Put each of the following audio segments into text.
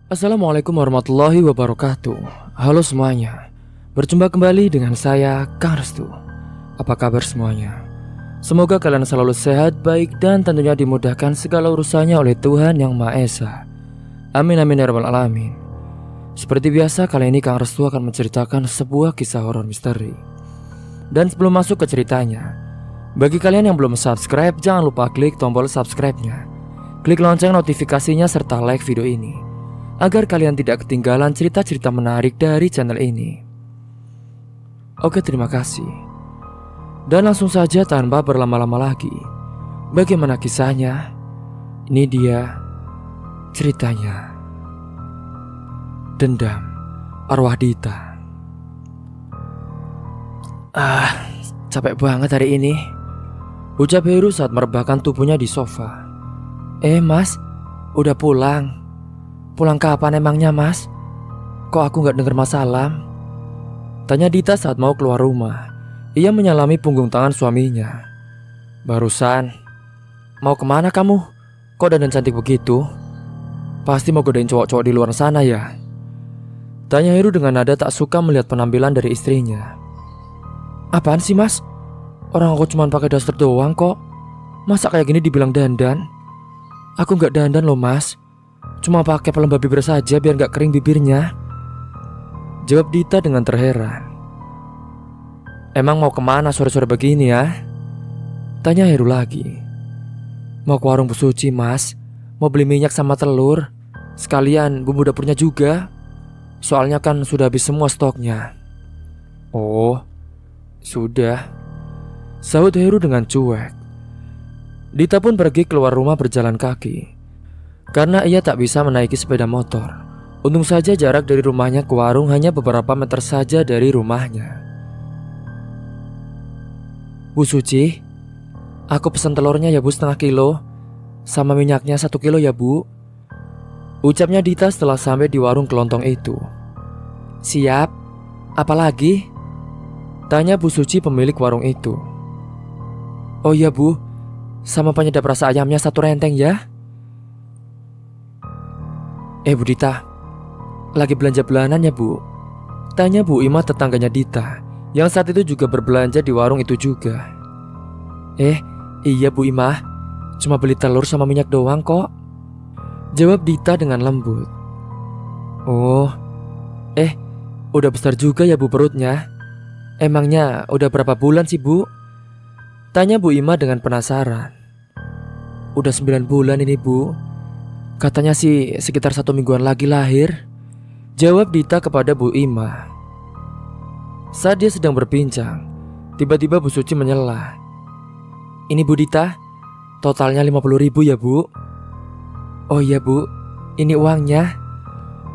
Assalamualaikum warahmatullahi wabarakatuh. Halo semuanya, berjumpa kembali dengan saya, Kang Restu. Apa kabar semuanya? Semoga kalian selalu sehat, baik, dan tentunya dimudahkan segala urusannya oleh Tuhan Yang Maha Esa. Amin amin ya rabbal alamin. Seperti biasa, kali ini Kang Restu akan menceritakan sebuah kisah horor misteri. Dan sebelum masuk ke ceritanya, bagi kalian yang belum subscribe, jangan lupa klik tombol subscribe-nya. Klik lonceng notifikasinya serta like video ini agar kalian tidak ketinggalan cerita-cerita menarik dari channel ini. Oke, terima kasih. Dan langsung saja tanpa berlama-lama lagi, bagaimana kisahnya? Ini dia ceritanya. Dendam Arwah Dita. Capek banget hari ini, ucap Heru saat merebahkan tubuhnya di sofa. Mas, udah pulang? Pulang kapan emangnya mas? Kok aku gak denger mas salam? Tanya Dita saat mau keluar rumah. Ia menyalami punggung tangan suaminya. Barusan. Mau kemana kamu? Kok dandan cantik begitu? Pasti mau godain cowok-cowok di luar sana ya? Tanya Heru dengan nada tak suka melihat penampilan dari istrinya. Apaan sih mas? Orang aku cuma pakai daster doang kok. Masa kayak gini dibilang dandan? Aku gak dandan loh mas, cuma pakai pelembab bibir saja biar gak kering bibirnya, jawab Dita dengan terheran. Emang mau kemana sore-sore begini ya? Tanya Heru lagi. Mau ke warung Bu Suci mas, mau beli minyak sama telur, sekalian bumbu dapurnya juga. Soalnya kan sudah habis semua stoknya. Oh, sudah, sahut Heru dengan cuek. Dita pun pergi keluar rumah berjalan kaki karena ia tak bisa menaiki sepeda motor. Untung saja jarak dari rumahnya ke warung hanya beberapa meter saja dari rumahnya. Bu Suci, aku pesan telurnya ya bu 1/2 kilo, sama minyaknya 1 kilo ya bu, ucapnya Dita setelah sampai di warung kelontong itu. Siap, apalagi? Tanya Bu Suci pemilik warung itu. Oh iya bu, sama penyedap rasa ayamnya 1 renteng ya. Bu Dita, lagi belanja bulanan ya bu? Tanya Bu Ima tetangganya Dita, yang saat itu juga berbelanja di warung itu juga. Iya Bu Ima, cuma beli telur sama minyak doang kok, jawab Dita dengan lembut. Oh, udah besar juga ya bu perutnya. Emangnya udah berapa bulan sih bu? Tanya Bu Ima dengan penasaran. Udah 9 bulan ini bu, katanya sih sekitar 1 mingguan lagi lahir, jawab Dita kepada Bu Ima. Saat dia sedang berbincang, tiba-tiba Bu Suci menyela. Ini Bu Dita, totalnya 50.000 ya bu. Oh iya bu, ini uangnya,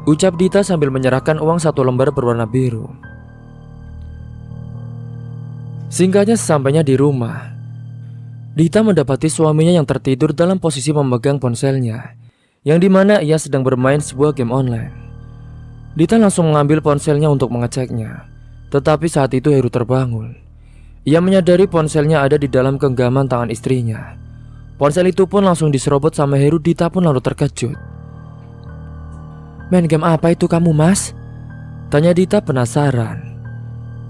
ucap Dita sambil menyerahkan uang 1 lembar berwarna biru. Singkatnya sesampainya di rumah, Dita mendapati suaminya yang tertidur dalam posisi memegang ponselnya, yang dimana ia sedang bermain sebuah game online. Dita langsung mengambil ponselnya untuk mengeceknya, tetapi saat itu Heru terbangun. Ia menyadari ponselnya ada di dalam genggaman tangan istrinya. Ponsel itu pun langsung diserobot sama Heru. Dita pun lalu terkejut. Main game apa itu kamu mas? Tanya Dita penasaran.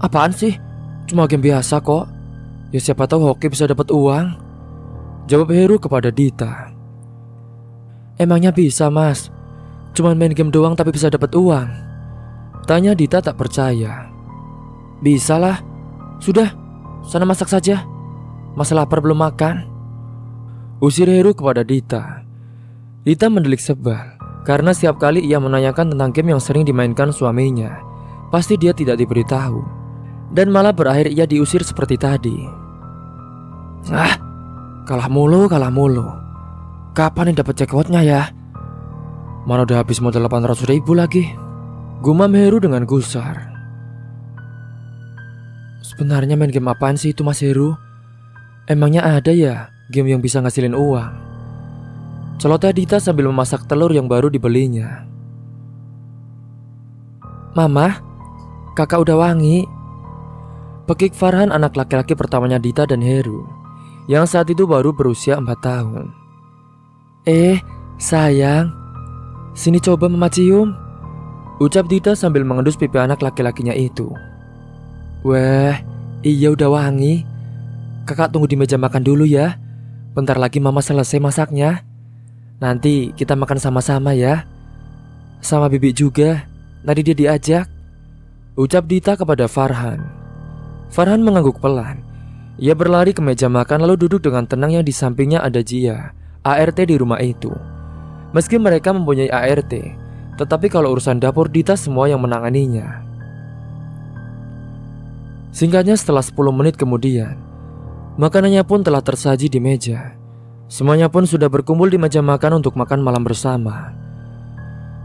Apaan sih? Cuma game biasa kok. Ya siapa tahu hoki bisa dapat uang, jawab Heru kepada Dita. Emangnya bisa mas? Cuman main game doang tapi bisa dapat uang? Tanya Dita tak percaya. Bisa lah. Sudah, sana masak saja. Mas lapar belum makan, usir Heru kepada Dita. Dita mendelik sebal karena setiap kali ia menanyakan tentang game yang sering dimainkan suaminya, pasti dia tidak diberitahu, dan malah berakhir ia diusir seperti tadi. Kalah mulu. Kapan nih dapat jackpotnya ya? Mana udah habis modal 800.000 lagi, gumam Heru dengan gusar. Sebenarnya main game apaan sih itu mas Heru? Emangnya ada ya game yang bisa ngasilin uang? Celoteh Dita sambil memasak telur yang baru dibelinya. Mama, kakak udah wangi, pekik Farhan, anak laki-laki pertamanya Dita dan Heru, yang saat itu baru berusia 4 tahun. Sayang, Sini coba Mama cium, ucap Dita sambil mengendus pipi anak laki-lakinya itu. Wah, iya udah wangi. Kakak tunggu di meja makan dulu ya. Bentar lagi Mama selesai masaknya. Nanti kita makan sama-sama ya. Sama Bibi juga, tadi dia diajak, ucap Dita kepada Farhan. Farhan mengangguk pelan. Ia berlari ke meja makan lalu duduk dengan tenang yang di sampingnya ada Jia, ART di rumah itu. Meski mereka mempunyai ART, tetapi kalau urusan dapur Dita semua yang menanganinya. Singkatnya setelah 10 menit kemudian, makanannya pun telah tersaji di meja. Semuanya pun sudah berkumpul di meja makan untuk makan malam bersama.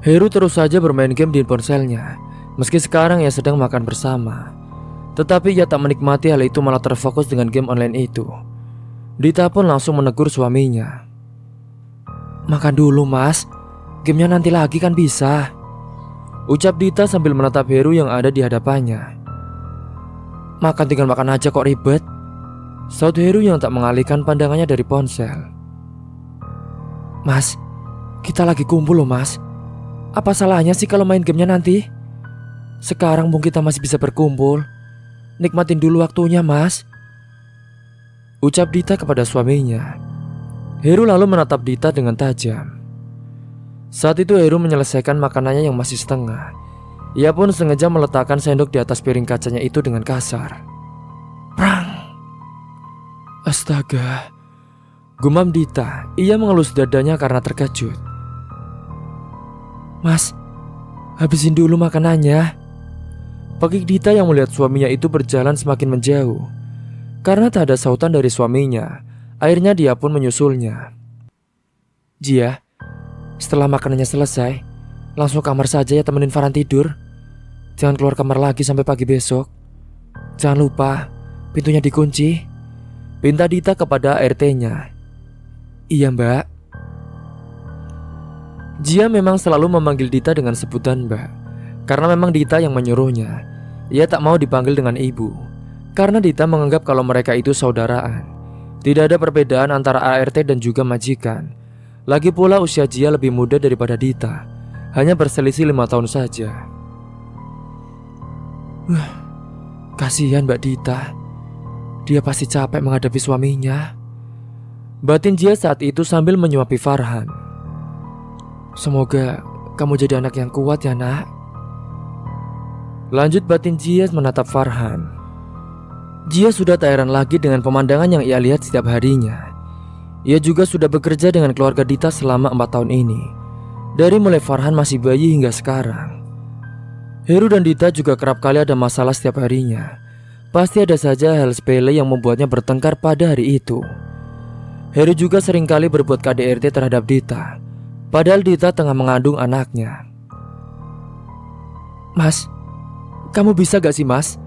Heru terus saja bermain game di ponselnya, meski sekarang ia sedang makan bersama. Tetapi ia tak menikmati hal itu, malah terfokus dengan game online itu. Dita pun langsung menegur suaminya. Makan dulu mas, gamenya nanti lagi kan bisa, ucap Dita sambil menatap Heru yang ada di hadapannya. Makan tinggal makan aja kok ribet, saut Heru yang tak mengalihkan pandangannya dari ponsel. Mas, kita lagi kumpul loh mas. Apa salahnya sih kalau main gamenya nanti? Sekarang pun kita masih bisa berkumpul. Nikmatin dulu waktunya mas, ucap Dita kepada suaminya. Heru lalu menatap Dita dengan tajam. Saat itu Heru menyelesaikan makanannya yang masih setengah. Ia pun sengaja meletakkan sendok di atas piring kacanya itu dengan kasar. Prang! Astaga, gumam Dita. Ia mengelus dadanya karena terkejut. Mas, habisin dulu makanannya, pakik Dita yang melihat suaminya itu berjalan semakin menjauh. Karena tak ada sautan dari suaminya, akhirnya dia pun menyusulnya. Jia, setelah makanannya selesai, langsung kamar saja ya, temenin Farhan tidur. Jangan keluar kamar lagi sampai pagi besok. Jangan lupa, pintunya dikunci, pinta Dita kepada ART-nya. Iya mbak. Jia memang selalu memanggil Dita dengan sebutan mbak, karena memang Dita yang menyuruhnya. Ia tak mau dipanggil dengan ibu, karena Dita menganggap kalau mereka itu saudaraan. Tidak ada perbedaan antara ART dan juga majikan. Lagi pula usia Jia lebih muda daripada Dita, hanya berselisih 5 tahun saja. Kasihan Mbak Dita, dia pasti capek menghadapi suaminya, batin Jia saat itu sambil menyuapi Farhan. Semoga kamu jadi anak yang kuat ya nak, lanjut batin Jia menatap Farhan. Jia sudah tak heran lagi dengan pemandangan yang ia lihat setiap harinya. Ia juga sudah bekerja dengan keluarga Dita selama 4 tahun ini, dari mulai Farhan masih bayi hingga sekarang. Heru dan Dita juga kerap kali ada masalah setiap harinya. Pasti ada saja hal sepele yang membuatnya bertengkar pada hari itu. Heru juga seringkali berbuat KDRT terhadap Dita, padahal Dita tengah mengandung anaknya. Mas, kamu bisa gak sih mas,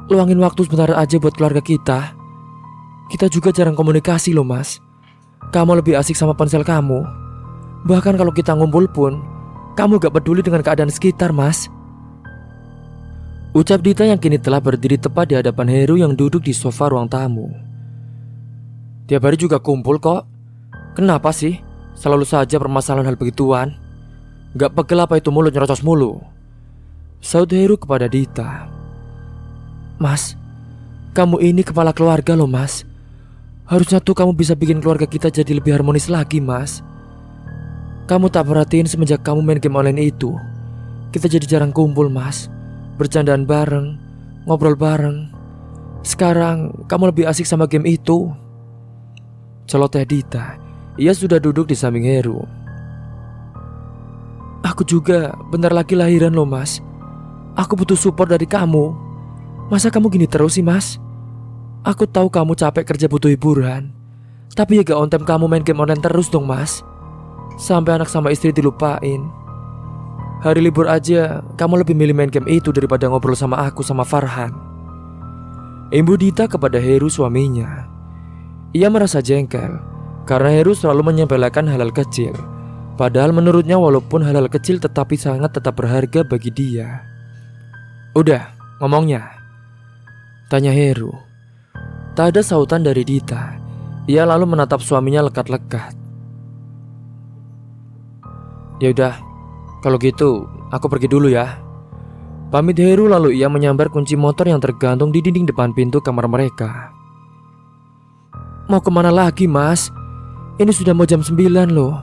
luangin waktu sebentar aja buat keluarga kita. Kita juga jarang komunikasi loh mas. Kamu lebih asik sama ponsel kamu. Bahkan kalau kita ngumpul pun, kamu gak peduli dengan keadaan sekitar mas, ucap Dita yang kini telah berdiri tepat di hadapan Heru yang duduk di sofa ruang tamu. Tiap hari juga kumpul kok. Kenapa sih selalu saja permasalahan hal begituan? Gak pegel apa itu mulut nyerocos mulu, saud Heru kepada Dita. Mas, kamu ini kepala keluarga loh mas. Harusnya tuh kamu bisa bikin keluarga kita jadi lebih harmonis lagi mas. Kamu tak perhatiin semenjak kamu main game online itu, kita jadi jarang kumpul mas. Bercandaan bareng, ngobrol bareng. Sekarang kamu lebih asik sama game itu, celoteh Dita. Ia sudah duduk di samping Heru. Aku juga bentar lagi lahiran loh mas. Aku butuh support dari kamu. Masa kamu gini terus sih mas? Aku tahu kamu capek kerja butuh hiburan, tapi ya gak on time kamu main game online terus dong mas. Sampai anak sama istri dilupain. Hari libur aja kamu lebih milih main game itu daripada ngobrol sama aku sama Farhan, imbu Dita kepada Heru suaminya. Ia merasa jengkel karena Heru selalu menyepelekan hal-hal kecil, padahal menurutnya walaupun hal-hal kecil tetapi sangat tetap berharga bagi dia. Udah ngomongnya, tanya Heru. Tak ada sautan dari Dita. Ia lalu menatap suaminya lekat-lekat. Ya udah, Kalau gitu, aku pergi dulu ya. Pamit Heru lalu ia menyambar kunci motor yang tergantung di dinding depan pintu kamar mereka. Mau kemana lagi, Mas? Ini sudah mau jam 9 loh.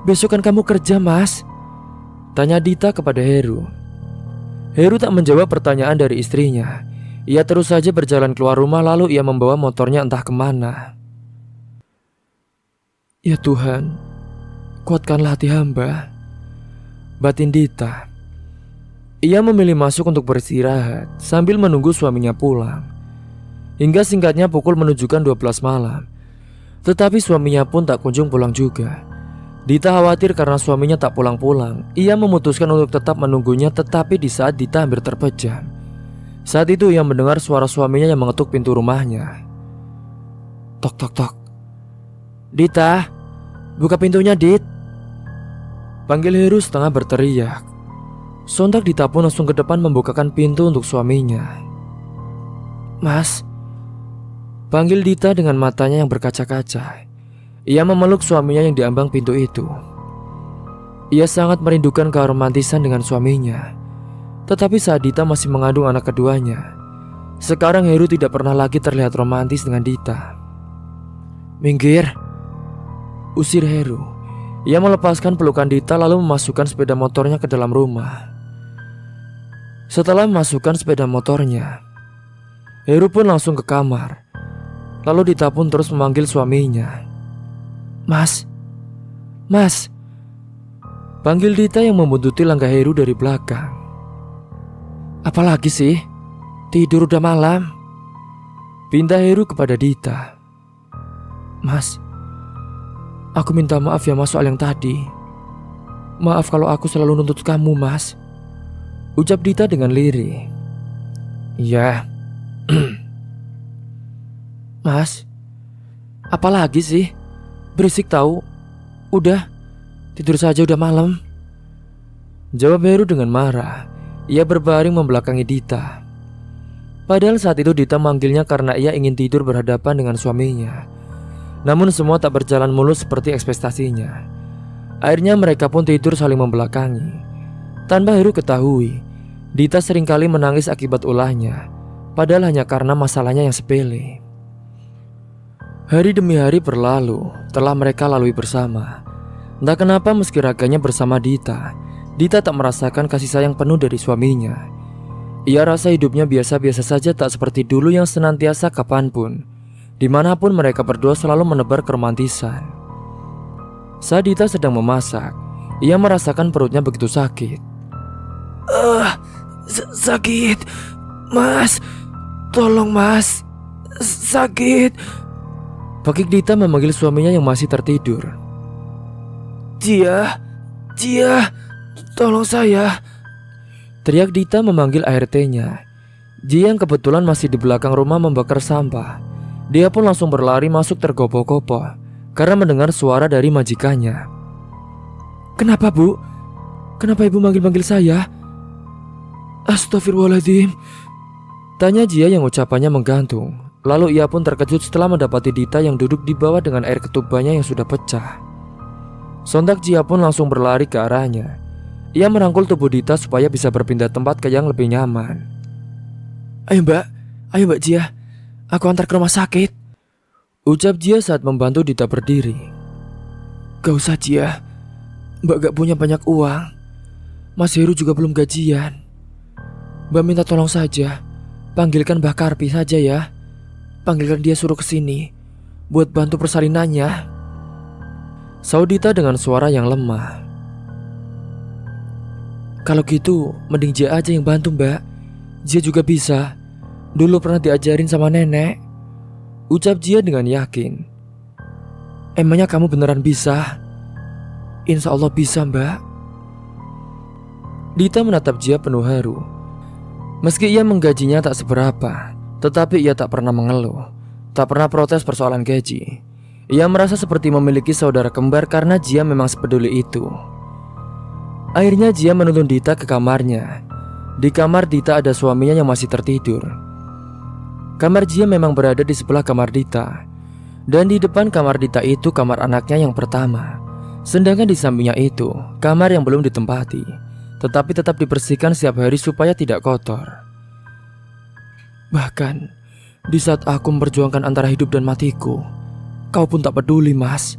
Besok kan kamu kerja, Mas? Tanya Dita kepada Heru. Heru tak menjawab pertanyaan dari istrinya. Ia terus saja berjalan keluar rumah lalu ia membawa motornya entah kemana. Ya Tuhan, kuatkanlah hati hamba, batin Dita. Ia memilih masuk untuk beristirahat sambil menunggu suaminya pulang. Hingga singkatnya pukul menunjukkan 12 malam. Tetapi suaminya pun tak kunjung pulang juga. Dita khawatir karena suaminya tak pulang-pulang. Ia memutuskan untuk tetap menunggunya, tetapi di saat Dita hampir terpejam, saat itu ia mendengar suara suaminya yang mengetuk pintu rumahnya. Tok tok tok. Dita, buka pintunya, Dit. Panggil Heru setengah berteriak. Sontak Dita pun langsung ke depan membukakan pintu untuk suaminya. Mas, panggil Dita dengan matanya yang berkaca-kaca. Ia memeluk suaminya yang diambang pintu itu. Ia sangat merindukan keromantisan dengan suaminya. Tetapi saat Dita masih mengandung anak keduanya, sekarang Heru tidak pernah lagi terlihat romantis dengan Dita. Minggir, usir Heru. Ia melepaskan pelukan Dita lalu memasukkan sepeda motornya ke dalam rumah. Setelah memasukkan sepeda motornya, Heru pun langsung ke kamar. Lalu Dita pun terus memanggil suaminya. Mas, Mas. Panggil Dita yang membuntuti langkah Heru dari belakang. Apalagi sih? Tidur udah malam. Pinta Heru kepada Dita. Mas, aku minta maaf ya Mas soal yang tadi. Maaf kalau aku selalu nuntut kamu, Mas, ucap Dita dengan lirih. Iya. Mas, apalagi sih? Berisik tahu. Udah, tidur saja udah malam, jawab Heru dengan marah. Ia berbaring membelakangi Dita. Padahal saat itu Dita manggilnya karena ia ingin tidur berhadapan dengan suaminya. Namun semua tak berjalan mulus seperti ekspektasinya. Akhirnya mereka pun tidur saling membelakangi. Tanpa Heru ketahui, Dita seringkali menangis akibat ulahnya, padahal hanya karena masalahnya yang sepele. Hari demi hari berlalu, telah mereka lalui bersama. Entah kenapa meski raganya bersama Dita, Dita tak merasakan kasih sayang penuh dari suaminya. Ia rasa hidupnya biasa-biasa saja, tak seperti dulu yang senantiasa kapanpun, dimanapun mereka berdua selalu menebar keromantisan. Saat Dita sedang memasak, ia merasakan perutnya begitu sakit. Sakit, Mas, tolong Mas, sakit. Pakik Dita memanggil suaminya yang masih tertidur. Jia, tolong saya, teriak Dita memanggil ART-nya. Jia yang kebetulan masih di belakang rumah membakar sampah. Dia pun langsung berlari masuk tergopoh-gopoh karena mendengar suara dari majikannya. Kenapa Bu? Kenapa Ibu manggil-manggil saya? Astagfirullahaladzim, tanya Jia yang ucapannya menggantung. Lalu ia pun terkejut setelah mendapati Dita yang duduk di bawah dengan air ketubannya yang sudah pecah. Sontak Jia pun langsung berlari ke arahnya. Ia merangkul tubuh Dita supaya bisa berpindah tempat ke yang lebih nyaman. Ayo Mbak Jia, aku antar ke rumah sakit, ucap Jia saat membantu Dita berdiri. Gak usah Jia, Mbak gak punya banyak uang. Mas Heru juga belum gajian. Mbak minta tolong saja, panggilkan Mbak Karpi saja ya. Panggilkan dia suruh kesini buat bantu persalinannya, saud Dita dengan suara yang lemah. Kalau gitu mending Jia aja yang bantu Mbak. Jia juga bisa, dulu pernah diajarin sama nenek, ucap Jia dengan yakin. Emangnya kamu beneran bisa? Insya Allah bisa Mbak. Dita menatap Jia penuh haru. Meski ia menggajinya tak seberapa, tetapi ia tak pernah mengeluh, tak pernah protes persoalan gaji. Ia merasa seperti memiliki saudara kembar karena Jia memang sepeduli itu. Akhirnya Jia menuntun Dita ke kamarnya. Di kamar Dita ada suaminya yang masih tertidur. Kamar Jia memang berada di sebelah kamar Dita, dan di depan kamar Dita itu kamar anaknya yang pertama. Sedangkan di sampingnya itu, kamar yang belum ditempati, tetapi tetap dibersihkan setiap hari supaya tidak kotor. Bahkan, di saat aku memperjuangkan antara hidup dan matiku, kau pun tak peduli, Mas.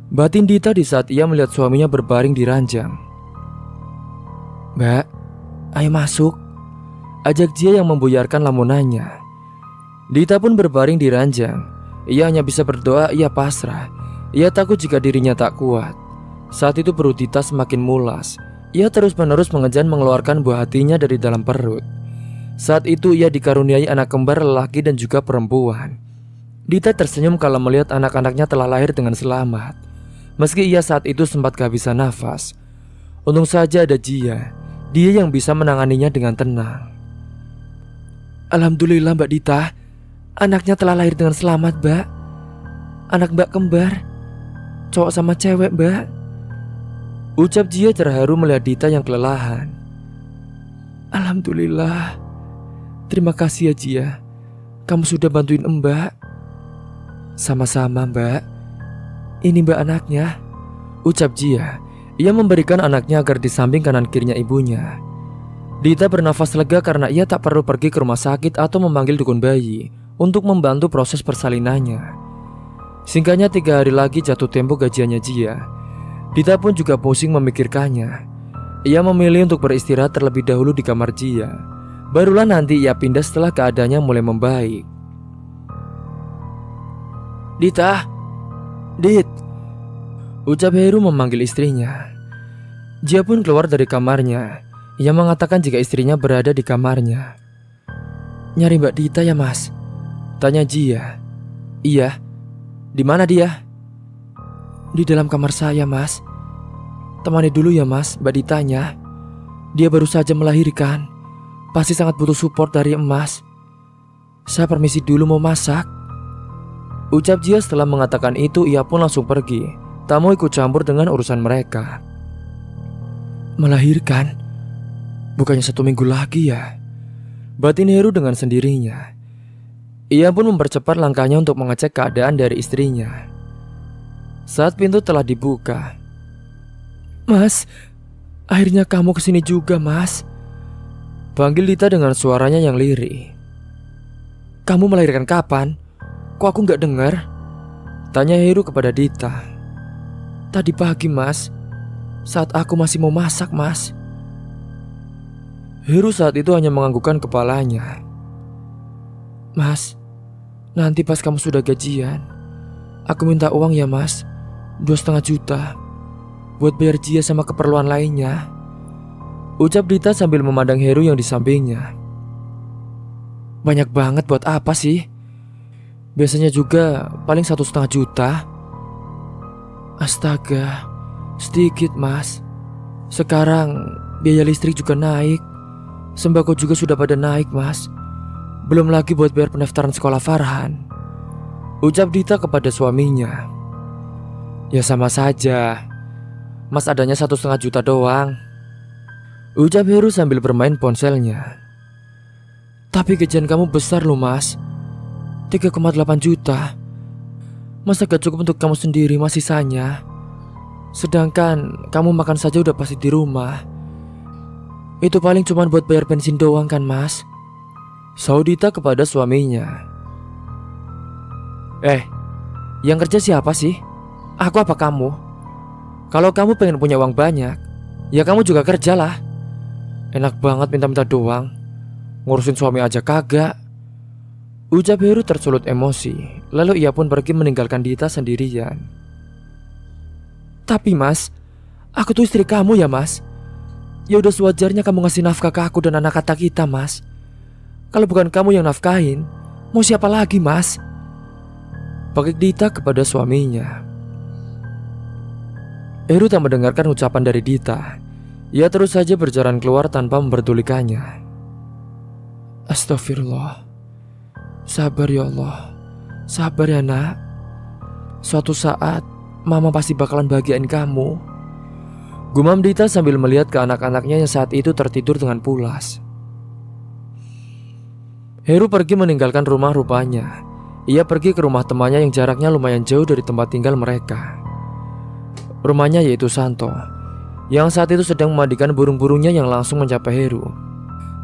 Batin Dita di saat ia melihat suaminya berbaring di ranjang. Mbak, ayo masuk, ajak Jia yang membuyarkan lamunannya. Dita pun berbaring di ranjang. Ia hanya bisa berdoa, ia pasrah. Ia takut jika dirinya tak kuat. Saat itu perut Dita semakin mulas. Ia terus-menerus mengejar mengeluarkan buah hatinya dari dalam perut. Saat itu ia dikaruniai anak kembar lelaki dan juga perempuan. Dita tersenyum kalau melihat anak-anaknya telah lahir dengan selamat. Meski ia saat itu sempat kehabisan nafas. Untung saja ada Jia. Dia yang bisa menanganinya dengan tenang. Alhamdulillah Mbak Dita, anaknya telah lahir dengan selamat, Mbak. Anak Mbak kembar, cowok sama cewek, Mbak. Ucap Jia terharu melihat Dita yang kelelahan. Alhamdulillah. Terima kasih ya Jia, kamu sudah bantuin Mbak. Sama-sama Mbak. Ini Mbak anaknya, ucap Jia. Ia memberikan anaknya agar di samping kanan kirinya ibunya. Dita bernafas lega karena ia tak perlu pergi ke rumah sakit atau memanggil dukun bayi untuk membantu proses persalinannya. Singkatnya 3 hari lagi jatuh tempo gajiannya Jia. Dita pun juga pusing memikirkannya. Ia memilih untuk beristirahat terlebih dahulu di kamar Jia. Barulah nanti ia pindah setelah keadaannya mulai membaik. Dita, Dit, ucap Heru memanggil istrinya. Jia pun keluar dari kamarnya. Ia mengatakan jika istrinya berada di kamarnya. Nyari Mbak Dita ya Mas? Tanya Jia. Iya. Di mana dia? Di dalam kamar saya Mas. Temani dulu ya Mas Mbak Ditanya. Dia baru saja melahirkan. Pasti sangat butuh support dari Emas. Saya permisi dulu mau masak. Ucap Jia setelah mengatakan itu ia pun langsung pergi. Tak mau ikut campur dengan urusan mereka. Melahirkan? Bukannya 1 minggu lagi ya? Batin Heru dengan sendirinya. Ia pun mempercepat langkahnya untuk mengecek keadaan dari istrinya. Saat pintu telah dibuka. Mas, akhirnya kamu kesini juga Mas. Panggil Dita dengan suaranya yang lirih. Kamu melahirkan kapan? Kok aku gak dengar? Tanya Heru kepada Dita. Tadi pagi Mas, saat aku masih mau masak Mas. Heru saat itu hanya menganggukkan kepalanya. Mas, nanti pas kamu sudah gajian, aku minta uang ya Mas, 2,5 juta buat bayar Jia sama keperluan lainnya. Ucap Dita sambil memandang Heru yang di sampingnya. Banyak banget buat apa sih? Biasanya juga paling 1,5 juta. Astaga, sedikit Mas. Sekarang biaya listrik juga naik. Sembako juga sudah pada naik Mas. Belum lagi buat bayar pendaftaran sekolah Farhan. Ucap Dita kepada suaminya. Ya sama saja. Mas adanya 1,5 juta doang. Ucap Heru sambil bermain ponselnya. Tapi gajian kamu besar loh Mas, 3,8 juta. Masa gak cukup untuk kamu sendiri Mas sisanya? Sedangkan kamu makan saja udah pasti di rumah. Itu paling cuma buat bayar bensin doang kan Mas? Saudita kepada suaminya. Yang kerja siapa sih? Aku apa kamu? Kalau kamu pengen punya uang banyak, ya kamu juga kerjalah. Enak banget minta-minta doang, ngurusin suami aja kagak. Ucap Heru tersulut emosi. Lalu ia pun pergi meninggalkan Dita sendirian. Tapi Mas, aku tuh istri kamu ya Mas. Ya udah sewajarnya kamu ngasih nafkah ke aku dan anak kata kita Mas. Kalau bukan kamu yang nafkahin, mau siapa lagi Mas? Pakik Dita kepada suaminya. Heru tak mendengarkan ucapan dari Dita. Ia terus saja berjalan keluar tanpa memperdulikannya. Astagfirullah. Sabar ya Allah. Sabar ya nak. Suatu saat Mama pasti bakalan bahagiain kamu. Gumam Dita sambil melihat ke anak-anaknya yang saat itu tertidur dengan pulas. Heru pergi meninggalkan rumah rupanya. Ia pergi ke rumah temannya yang jaraknya lumayan jauh dari tempat tinggal mereka. rumahnya yaitu Santo, yang saat itu sedang memandikan burung-burungnya yang langsung mencapai Heru.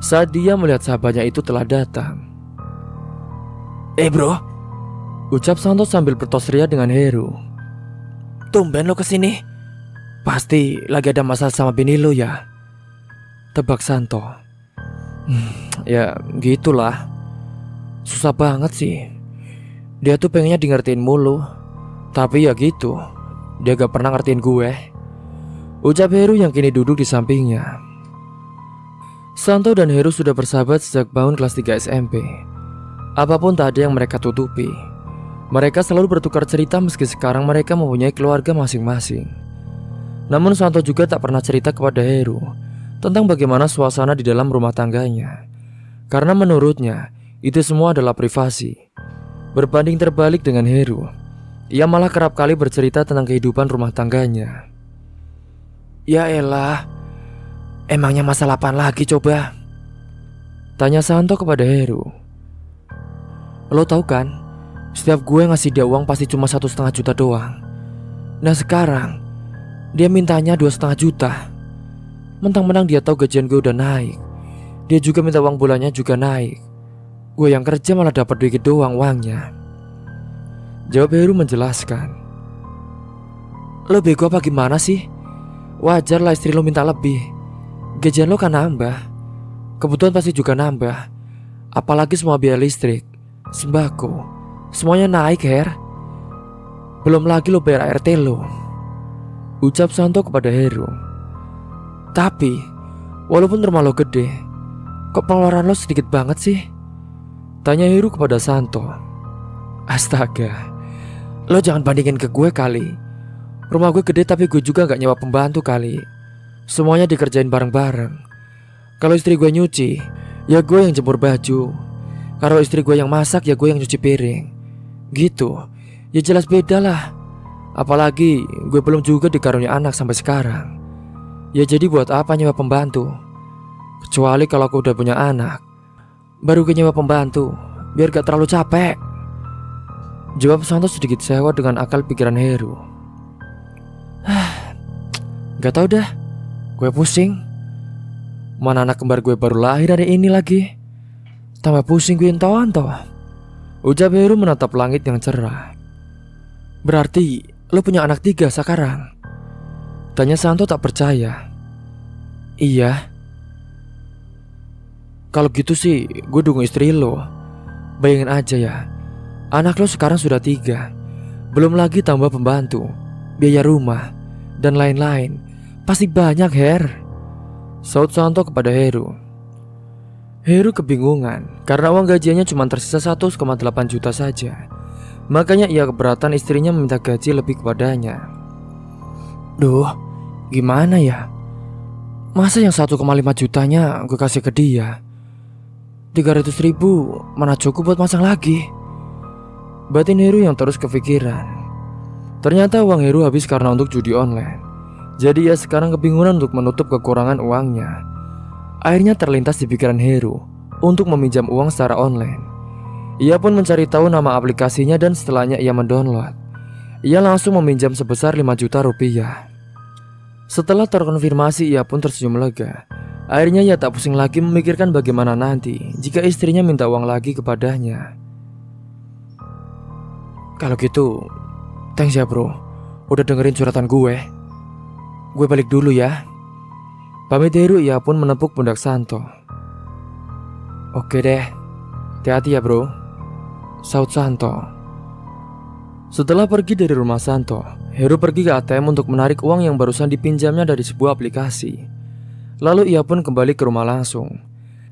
Saat dia melihat sahabatnya itu telah datang. Bro, ucap Santo sambil bertos ria dengan Heru. Tumben lo kesini. Pasti lagi ada masalah sama bini lo ya, tebak Santo. Ya gitulah. Susah banget sih. Dia tuh pengennya di ngertiin mulu, tapi ya gitu, dia gak pernah ngertiin gue, ucap Heru yang kini duduk di sampingnya. Santo dan Heru sudah bersahabat sejak bangun kelas 3 SMP. Apapun tak ada yang mereka tutupi. Mereka selalu bertukar cerita meski sekarang mereka mempunyai keluarga masing-masing. Namun Santo juga tak pernah cerita kepada Heru tentang bagaimana suasana di dalam rumah tangganya, karena menurutnya itu semua adalah privasi. Berbanding terbalik dengan Heru, ia malah kerap kali bercerita tentang kehidupan rumah tangganya. Ya elah, emangnya masalah apaan lagi coba? Tanya Santo kepada Heru. Lo tahu kan, setiap gue ngasih dia uang pasti cuma 1,5 juta doang. Nah sekarang dia mintanya 2,5 juta. Mentang-mentang dia tahu gajian gue udah naik, dia juga minta uang bulannya juga naik. Gue yang kerja malah dapat dikit doang uangnya, jawab Heru menjelaskan. Lo bego apa gimana sih? Wajar lah istri lo minta lebih. Gajian lo kan nambah, kebutuhan pasti juga nambah. Apalagi semua biaya listrik, sembako, semuanya naik Her. Belum lagi lo bayar ART lo, ucap Santo kepada Heru. Tapi walaupun rumah lo gede, kok pengeluaran lo sedikit banget sih? Tanya Heru kepada Santo. Astaga, lo jangan bandingin ke gue kali. Rumah gue gede tapi gue juga gak nyewa pembantu kali. Semuanya dikerjain bareng-bareng. Kalau istri gue nyuci, ya gue yang jemur baju. Kalau istri gue yang masak, ya gue yang nyuci piring. Gitu, ya jelas beda lah. Apalagi gue belum juga dikaruniai anak sampai sekarang. Ya jadi buat apa nyewa pembantu? Kecuali kalau aku udah punya anak, baru gue nyewa pembantu, biar gak terlalu capek, jawab Santo sedikit sewa dengan akal pikiran Heru. Gak tau dah, gue pusing. Mana anak kembar gue baru lahir hari ini lagi, tambah pusing gue entah-entah, ucap Heru menatap langit yang cerah. Berarti lo punya anak 3 sekarang? Tanya Santo tak percaya. Iya. Kalau gitu sih gue dukung istri lo. Bayangin aja ya, anak lo sekarang sudah 3, belum lagi tambah pembantu, biaya rumah, dan lain-lain. Pasti banyak Her, saut Santo kepada Heru. Heru kebingungan karena uang gajiannya cuma tersisa 1,8 juta saja. Makanya ia keberatan istrinya meminta gaji lebih kepadanya. Duh, gimana ya? Masa yang 1,5 jutanya gue kasih ke dia, 300 ribu mana cukup buat masang lagi? Batin Heru yang terus kepikiran. Ternyata uang Heru habis karena untuk judi online. Jadi ia sekarang kebingungan untuk menutup kekurangan uangnya. Akhirnya terlintas di pikiran Heru untuk meminjam uang secara online. Ia pun mencari tahu nama aplikasinya dan setelahnya ia mendownload. Ia langsung meminjam sebesar 5 juta rupiah. Setelah terkonfirmasi ia pun tersenyum lega. Akhirnya ia tak pusing lagi memikirkan bagaimana nanti jika istrinya minta uang lagi kepadanya. Kalau gitu, thanks ya bro, udah dengerin curhatan gue. Gue balik dulu ya. Pamit Heru, ia pun menepuk pundak Santo. Oke deh, hati-hati ya bro, saut Santo. Setelah pergi dari rumah Santo, Heru pergi ke ATM untuk menarik uang yang barusan dipinjamnya dari sebuah aplikasi. Lalu ia pun kembali ke rumah langsung.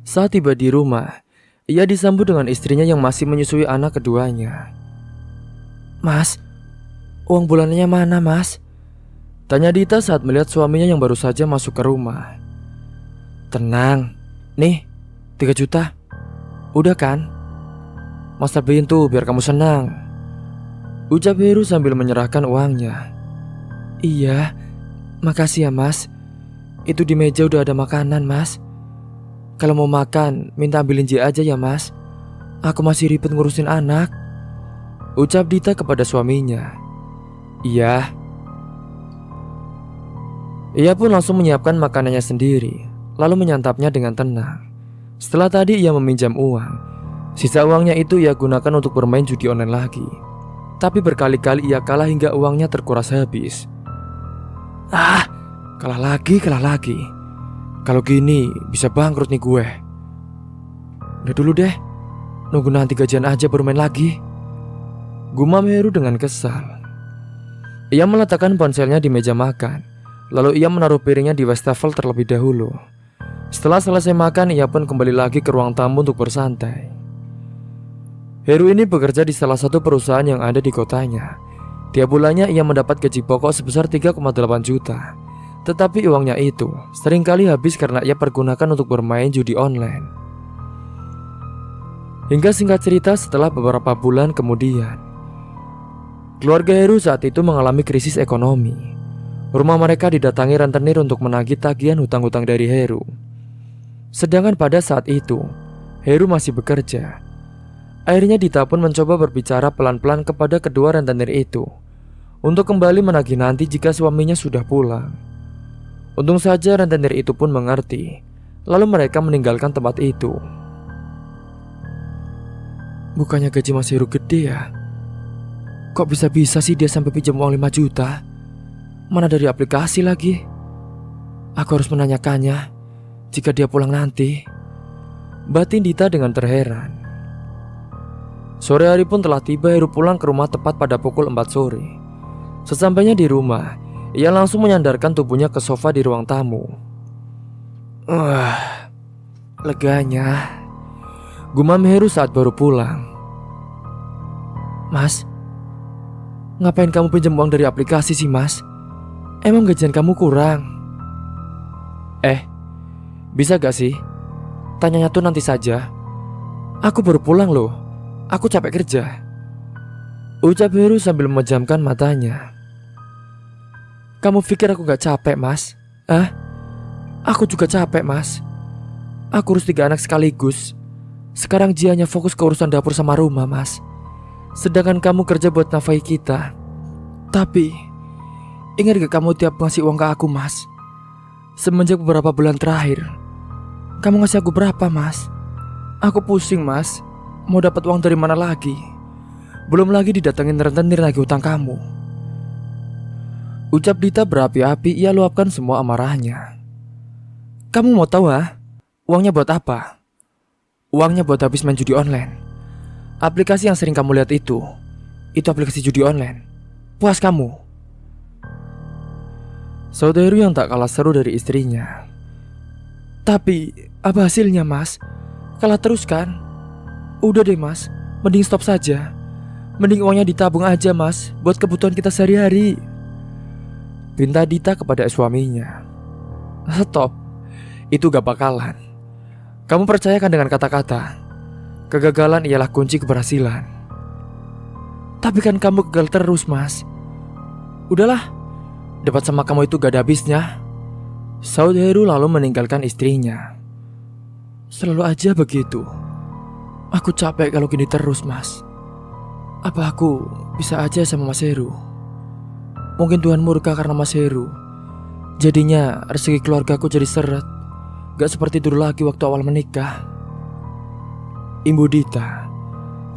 Saat tiba di rumah, ia disambut dengan istrinya yang masih menyusui anak keduanya. Mas, uang bulanannya mana mas? Tanya Dita saat melihat suaminya yang baru saja masuk ke rumah. Tenang, nih 3 juta. Udah kan? Mas terbeliin tuh biar kamu senang, ucap Heru sambil menyerahkan uangnya. Iya, makasih ya mas. Itu di meja udah ada makanan mas. Kalau mau makan minta ambilin J aja ya mas. Aku masih ribet ngurusin anak, ucap Dita kepada suaminya. Iya. Ia pun langsung menyiapkan makanannya sendiri, lalu menyantapnya dengan tenang. Setelah tadi ia meminjam uang, sisa uangnya itu ia gunakan untuk bermain judi online lagi. Tapi berkali-kali ia kalah hingga uangnya terkuras habis. Kalah lagi. Kalau gini bisa bangkrut nih gue. Udah dulu deh, nunggu nanti gajian aja baru main lagi, gumam Heru dengan kesal. Ia meletakkan ponselnya di meja makan, lalu ia menaruh piringnya di wastafel terlebih dahulu. Setelah selesai makan, ia pun kembali lagi ke ruang tamu untuk bersantai. Heru ini bekerja di salah satu perusahaan yang ada di kotanya. Tiap bulannya ia mendapat gaji pokok sebesar 3,8 juta. Tetapi uangnya itu seringkali habis karena ia pergunakan untuk bermain judi online. Hingga singkat cerita, setelah beberapa bulan kemudian, keluarga Heru saat itu mengalami krisis ekonomi. Rumah mereka didatangi rentenir untuk menagih tagihan hutang-hutang dari Heru. Sedangkan pada saat itu, Heru masih bekerja. Akhirnya Dita pun mencoba berbicara pelan-pelan kepada kedua rentenir itu untuk kembali menagih nanti jika suaminya sudah pulang. Untung saja rentenir itu pun mengerti. Lalu mereka meninggalkan tempat itu. Bukannya gaji Mas Heru gede ya? Kok bisa-bisa sih dia sampai pinjam uang 5 juta? Mana dari aplikasi lagi? Aku harus menanyakannya jika dia pulang nanti, batin Dita dengan terheran. Sore hari pun telah tiba. Heru pulang ke rumah tepat pada pukul 4 sore. Sesampainya di rumah, ia langsung menyandarkan tubuhnya ke sofa di ruang tamu. Leganya, gumam Heru saat baru pulang. Mas, ngapain kamu pinjam uang dari aplikasi sih mas? Emang gajian kamu kurang? Bisa gak sih? Tanyanya tuh nanti saja. Aku baru pulang loh. Aku capek kerja, ucap Heru sambil memejamkan matanya. Kamu pikir aku gak capek mas? Aku juga capek mas. Aku urus 3 anak sekaligus. Sekarang Ji hanya fokus ke urusan dapur sama rumah mas. Sedangkan kamu kerja buat nafkahi kita. Tapi ingat gak kamu tiap ngasih uang ke aku mas? Semenjak beberapa bulan terakhir, kamu ngasih aku berapa mas? Aku pusing mas. Mau dapat uang dari mana lagi? Belum lagi didatengin rentenir lagi utang kamu, ucap Dita berapi-api. Ia luapkan semua amarahnya. Kamu mau tahu uangnya buat apa? Uangnya buat habis main judi online. Aplikasi yang sering kamu lihat itu aplikasi judi online. Puas kamu. Saudara yang tak kalah seru dari istrinya. Tapi apa hasilnya mas? Kalah terus kan? Udah deh mas, mending stop saja. Mending uangnya ditabung aja mas, buat kebutuhan kita sehari-hari, pinta Dita kepada suaminya. Stop, itu gak bakalan. Kamu percayakan dengan kata-kata, kegagalan ialah kunci keberhasilan. Tapi kan kamu gagal terus mas. Udahlah, debat sama kamu itu gak ada habisnya. Saud Heru lalu meninggalkan istrinya. Selalu aja begitu. Aku capek kalau gini terus mas. Apa aku bisa aja sama Mas Heru? Mungkin Tuhan murka karena Mas Heru. Jadinya rezeki keluargaku jadi seret. Gak seperti dulu lagi waktu awal menikah. Ibu Dita.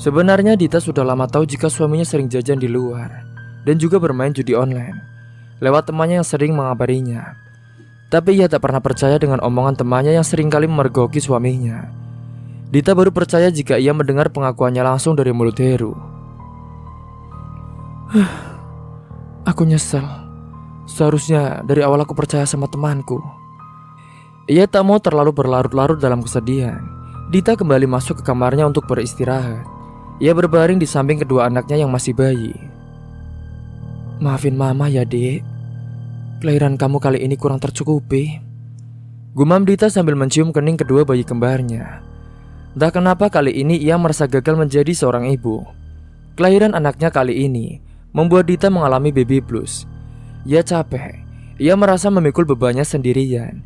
Sebenarnya Dita sudah lama tahu jika suaminya sering jajan di luar dan juga bermain judi online lewat temannya yang sering mengabarinya. Tapi ia tak pernah percaya dengan omongan temannya yang sering kali memergoki suaminya. Dita baru percaya jika ia mendengar pengakuannya langsung dari mulut Heru. Aku nyesel. Seharusnya dari awal aku percaya sama temanku. Ia tak mau terlalu berlarut-larut dalam kesedihan. Dita kembali masuk ke kamarnya untuk beristirahat. Ia berbaring di samping kedua anaknya yang masih bayi. Maafin mama ya dek, kelahiran kamu kali ini kurang tercukupi, gumam Dita sambil mencium kening kedua bayi kembarnya. Entah kenapa kali ini ia merasa gagal menjadi seorang ibu. Kelahiran anaknya kali ini membuat Dita mengalami baby blues. Ia capek. Ia merasa memikul bebannya sendirian.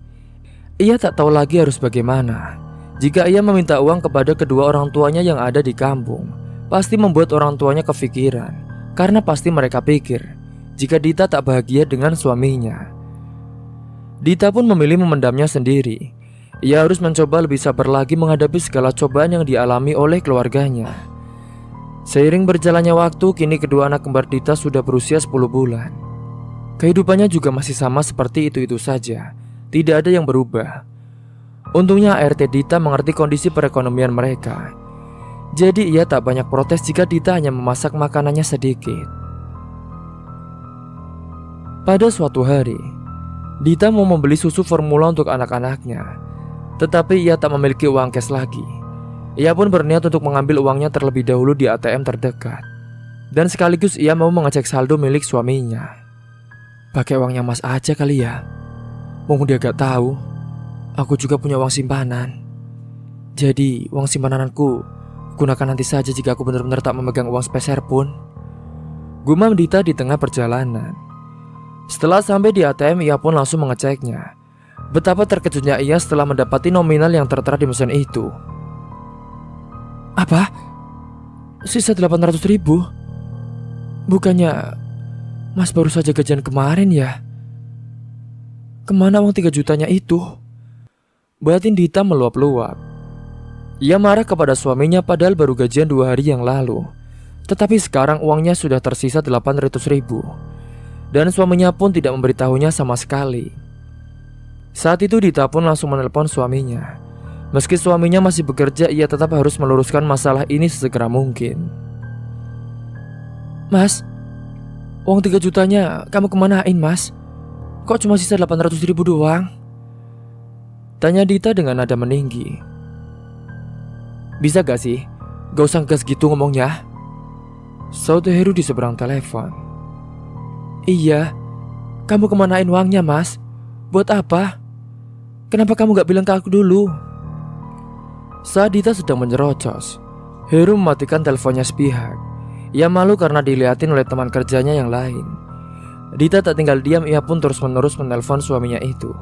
Ia tak tahu lagi harus bagaimana. Jika ia meminta uang kepada kedua orang tuanya yang ada di kampung, pasti membuat orang tuanya kepikiran. Karena pasti mereka pikir jika Dita tak bahagia dengan suaminya. Dita pun memilih memendamnya sendiri. Ia harus mencoba lebih sabar lagi menghadapi segala cobaan yang dialami oleh keluarganya. Seiring berjalannya waktu, kini kedua anak kembar Dita sudah berusia 10 bulan. Kehidupannya juga masih sama seperti itu-itu saja. Tidak ada yang berubah. Untungnya ART Dita mengerti kondisi perekonomian mereka. Jadi ia tak banyak protes jika Dita hanya memasak makanannya sedikit. Pada suatu hari, Dita mau membeli susu formula untuk anak-anaknya, tetapi ia tak memiliki uang cash lagi. Ia pun berniat untuk mengambil uangnya terlebih dahulu di ATM terdekat. Dan sekaligus ia mau mengecek saldo milik suaminya. Pakai uangnya Mas aja kali ya. Mumpung dia gak tahu, aku juga punya uang simpanan. Jadi uang simpananku gunakan nanti saja jika aku benar-benar tak memegang uang sepeser pun. Gumam Dita di tengah perjalanan. Setelah sampai di ATM, ia pun langsung mengeceknya. Betapa terkejutnya ia setelah mendapati nominal yang tertera di mesin itu. Apa? Sisa 800 ribu? Bukannya Mas baru saja gajian kemarin ya? Kemana uang 3 jutanya itu? Batin Dita meluap-luap. Ia marah kepada suaminya padahal baru gajian 2 hari yang lalu. Tetapi sekarang uangnya sudah tersisa 800 ribu. Dan suaminya pun tidak memberitahunya sama sekali. Saat itu Dita pun langsung menelpon suaminya. Meski suaminya masih bekerja, ia tetap harus meluruskan masalah ini sesegera mungkin. Mas, uang 3 jutanya kamu kemanain Mas? Kok cuma sisa 800 ribu doang? Tanya Dita dengan nada meninggi. Bisa gak sih? Gak usah gas gitu ngomongnya. Saud Heru di seberang telepon. Iya, kamu kemanain uangnya Mas? Buat apa? Kenapa kamu gak bilang ke aku dulu? Saat Dita sedang menyerocos, Heru mematikan teleponnya sepihak. Ia malu karena dilihatin oleh teman kerjanya yang lain. Dita tak tinggal diam, ia pun terus-menerus menelpon suaminya itu.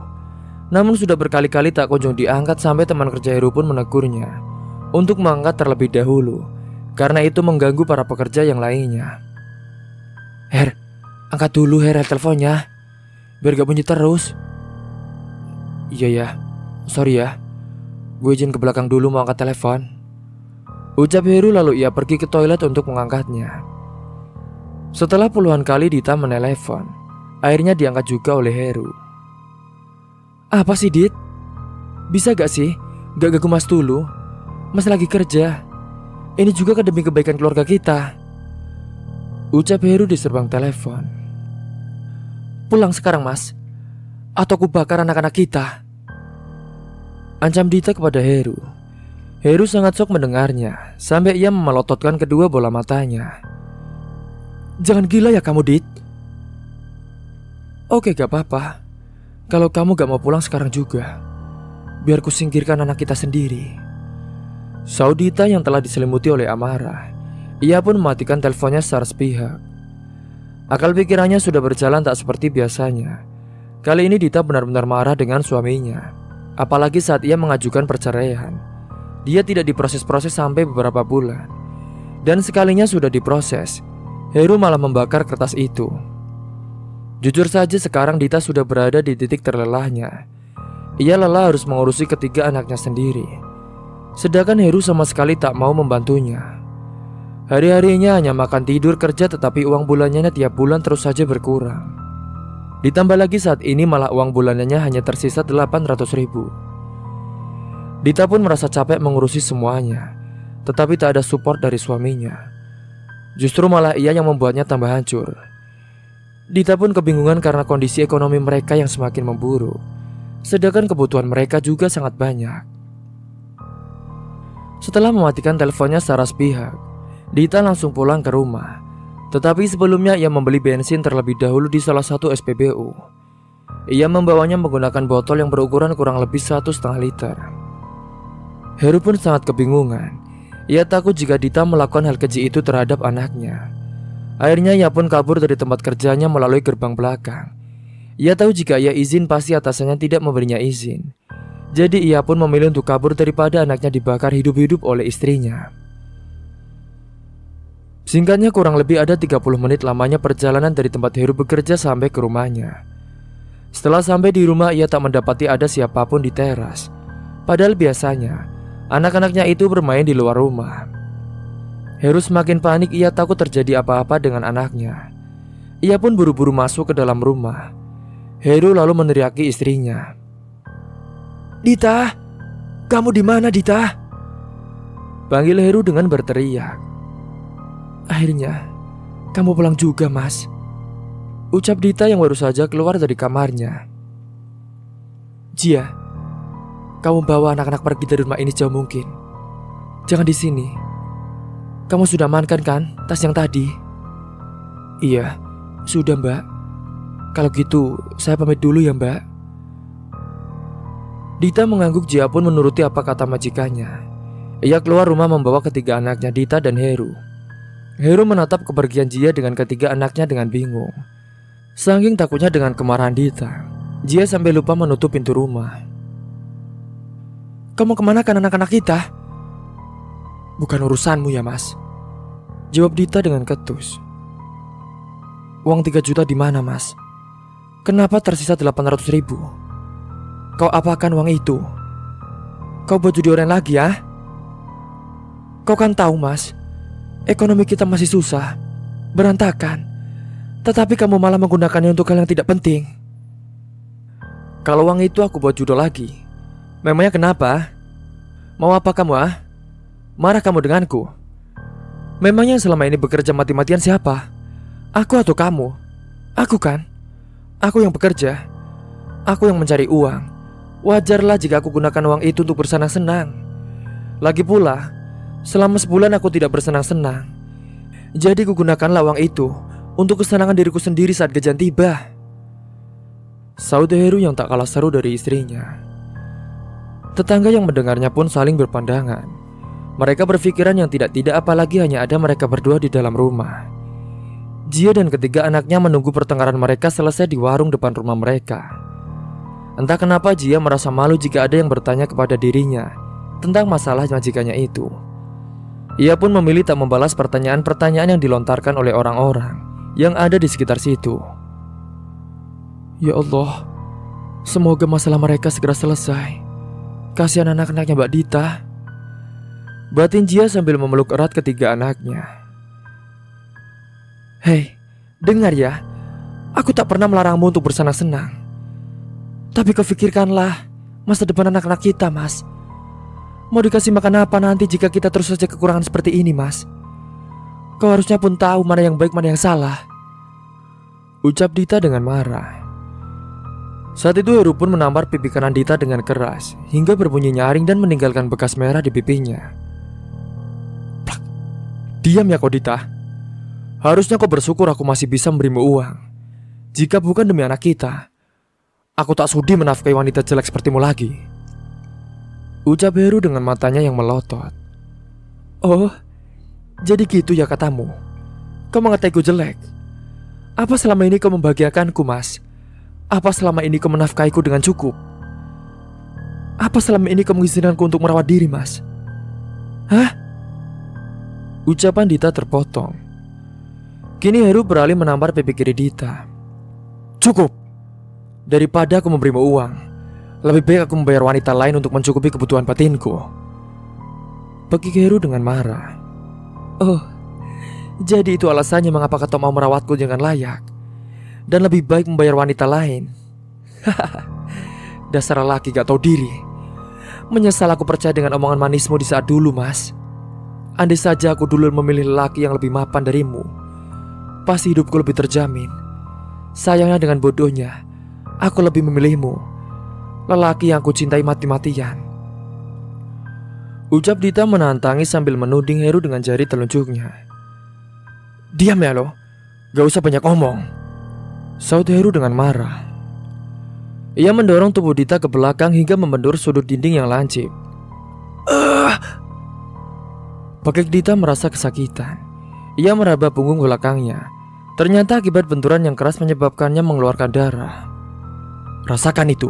Namun sudah berkali-kali tak kunjung diangkat sampai teman kerja Heru pun menegurnya untuk mengangkat terlebih dahulu, karena itu mengganggu para pekerja yang lainnya. Her, angkat dulu Her teleponnya, biar gak bunyi terus. Iya ya, sorry ya. Gue izin ke belakang dulu mau angkat telepon, ucap Heru lalu ia pergi ke toilet untuk mengangkatnya. Setelah puluhan kali Dita menelepon, akhirnya diangkat juga oleh Heru. Apa sih Dit? Bisa gak sih gak ganggu Mas dulu? Mas lagi kerja. Ini juga kan demi kebaikan keluarga kita, ucap Heru di serbang telepon. Pulang sekarang Mas, atau aku bakar anak-anak kita, ancam Dita kepada Heru. Heru sangat shock mendengarnya, sampai ia memelototkan kedua bola matanya. Jangan gila ya kamu Dit. Oke gak apa-apa. Kalau kamu gak mau pulang sekarang juga, biar ku singkirkan anak kita sendiri. Saud Dita yang telah diselimuti oleh amarah. Ia pun mematikan teleponnya secara sepihak. Akal pikirannya sudah berjalan tak seperti biasanya. Kali ini Dita benar-benar marah dengan suaminya. Apalagi saat ia mengajukan perceraian. Dia tidak diproses-proses sampai beberapa bulan. Dan sekalinya sudah diproses, Heru malah membakar kertas itu. Jujur saja sekarang Dita sudah berada di titik terlelahnya. Ia lelah harus mengurusi ketiga anaknya sendiri, sedangkan Heru sama sekali tak mau membantunya. Hari-harinya hanya makan tidur kerja, tetapi uang bulanannya tiap bulan terus saja berkurang. Ditambah lagi saat ini malah uang bulanannya hanya tersisa 800 ribu. Dita pun merasa capek mengurusi semuanya, tetapi tak ada support dari suaminya. Justru malah ia yang membuatnya tambah hancur. Dita pun kebingungan karena kondisi ekonomi mereka yang semakin memburuk, sedangkan kebutuhan mereka juga sangat banyak. Setelah mematikan teleponnya secara sepihak, Dita langsung pulang ke rumah. Tetapi sebelumnya ia membeli bensin terlebih dahulu di salah satu SPBU. Ia membawanya menggunakan botol yang berukuran kurang lebih 1,5 liter. Heru pun sangat kebingungan. Ia takut jika Dita melakukan hal keji itu terhadap anaknya. Akhirnya ia pun kabur dari tempat kerjanya melalui gerbang belakang. Ia tahu jika ia izin pasti atasannya tidak memberinya izin. Jadi ia pun memilih untuk kabur daripada anaknya dibakar hidup-hidup oleh istrinya. Singkatnya kurang lebih ada 30 menit lamanya perjalanan dari tempat Heru bekerja sampai ke rumahnya. Setelah sampai di rumah, ia tak mendapati ada siapapun di teras. Padahal biasanya anak-anaknya itu bermain di luar rumah. Heru semakin panik, ia takut terjadi apa-apa dengan anaknya. Ia pun buru-buru masuk ke dalam rumah. Heru lalu meneriaki istrinya. "Dita, kamu di mana, Dita?" panggil Heru dengan berteriak. "Akhirnya kamu pulang juga, Mas," ucap Dita yang baru saja keluar dari kamarnya. "Jia, kamu bawa anak-anak pergi dari rumah ini sejauh mungkin. Jangan di sini. Kamu sudah amankan kan tas yang tadi?" "Iya, sudah, Mbak. Kalau gitu saya pamit dulu ya, Mbak." Dita mengangguk. Jia pun menuruti apa kata majikannya. Ia keluar rumah membawa ketiga anaknya, Dita dan Heru. Heru menatap kepergian Jia dengan ketiga anaknya dengan bingung. Saking takutnya dengan kemarahan Dita, Jia sampai lupa menutup pintu rumah. "Kamu kemana kan anak-anak kita?" "Bukan urusanmu ya, Mas," jawab Dita dengan ketus. "Uang 3 juta di mana, Mas? Kenapa tersisa 800 ribu? Kau apakan uang itu? Kau buat judi orang lagi ya? Kau kan tahu, Mas, ekonomi kita masih susah, berantakan. Tetapi kamu malah menggunakannya untuk hal yang tidak penting." "Kalau uang itu aku buat judo lagi. Memangnya kenapa? Mau apa kamu, ah? Marah kamu denganku? Memangnya yang selama ini bekerja mati-matian siapa? Aku atau kamu? Aku kan? Aku yang bekerja. Aku yang mencari uang. Wajarlah jika aku gunakan uang itu untuk bersenang-senang. Lagi pula, selama sebulan aku tidak bersenang-senang. Jadi kugunakanlah uang itu untuk kesenangan diriku sendiri saat gajian tiba," sahut Heru yang tak kalah seru dari istrinya. Tetangga yang mendengarnya pun saling berpandangan. Mereka berpikiran yang tidak-tidak, apalagi hanya ada mereka berdua di dalam rumah. Jia dan ketiga anaknya menunggu pertengkaran mereka selesai di warung depan rumah mereka. Entah kenapa Jia merasa malu jika ada yang bertanya kepada dirinya tentang masalah majikannya itu. Ia pun memilih tak membalas pertanyaan-pertanyaan yang dilontarkan oleh orang-orang yang ada di sekitar situ. "Ya Allah, semoga masalah mereka segera selesai. Kasihan anak-anaknya Mbak Dita," batin Jia sambil memeluk erat ketiga anaknya. "Hei, dengar ya, aku tak pernah melarangmu untuk bersenang-senang. Tapi kau pikirkanlah masa depan anak-anak kita, Mas. Mau dikasih makan apa nanti jika kita terus saja kekurangan seperti ini, Mas? Kau harusnya pun tahu mana yang baik, mana yang salah," ucap Dita dengan marah. Saat itu Heru pun menampar pipi kanan Dita dengan keras hingga berbunyi nyaring dan meninggalkan bekas merah di pipinya. "Plak. Diam ya kau, Dita. Harusnya kau bersyukur aku masih bisa memberimu uang. Jika bukan demi anak kita, aku tak sudi menafkahi wanita jelek sepertimu lagi," ucap Heru dengan matanya yang melotot. "Oh, jadi gitu ya katamu? Kau mengataiku jelek? Apa selama ini kau membahagiakanku, Mas? Apa selama ini kau menafkahiku dengan cukup? Apa selama ini kau mengizinkanku untuk merawat diri, Mas? Hah?" Ucapan Dita terpotong. Kini Heru beralih menampar pipi kiri Dita. "Cukup. Daripada aku memberimu uang, lebih baik aku membayar wanita lain untuk mencukupi kebutuhan batinku," pekik Heru dengan marah. "Oh, jadi itu alasannya mengapa kau mau merawatku dengan layak dan lebih baik membayar wanita lain. Hahaha, dasar lelaki gak tahu diri. Menyesal aku percaya dengan omongan manismu di saat dulu, Mas. Andai saja aku dulu memilih lelaki yang lebih mapan darimu, pasti hidupku lebih terjamin. Sayangnya dengan bodohnya, aku lebih memilihmu, lelaki yang aku cintai mati-matian," ucap Dita menantangi sambil menuding Heru dengan jari telunjuknya. "Diam ya lo, gak usah banyak omong," sahut Heru dengan marah. Ia mendorong tubuh Dita ke belakang hingga membentur sudut dinding yang lancip. Pekik Dita merasa kesakitan. Ia meraba punggung belakangnya. Ternyata akibat benturan yang keras menyebabkannya mengeluarkan darah. "Rasakan itu.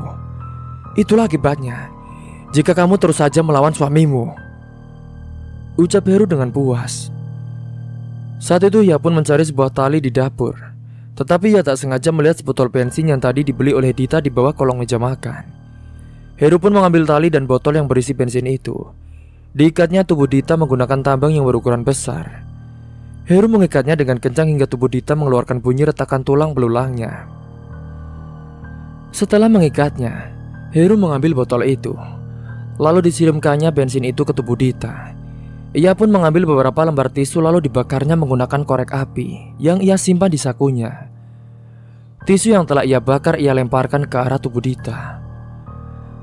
Itulah akibatnya jika kamu terus saja melawan suamimu," ucap Heru dengan puas. Saat itu ia pun mencari sebuah tali di dapur. Tetapi ia tak sengaja melihat sebotol bensin yang tadi dibeli oleh Dita di bawah kolong meja makan. Heru pun mengambil tali dan botol yang berisi bensin itu. Diikatnya tubuh Dita menggunakan tambang yang berukuran besar. Heru mengikatnya dengan kencang hingga tubuh Dita mengeluarkan bunyi retakan tulang belulangnya. Setelah mengikatnya, Heru mengambil botol itu. Lalu disiramkannya bensin itu ke tubuh Dita. Ia pun mengambil beberapa lembar tisu lalu dibakarnya menggunakan korek api yang ia simpan di sakunya. Tisu yang telah ia bakar ia lemparkan ke arah tubuh Dita.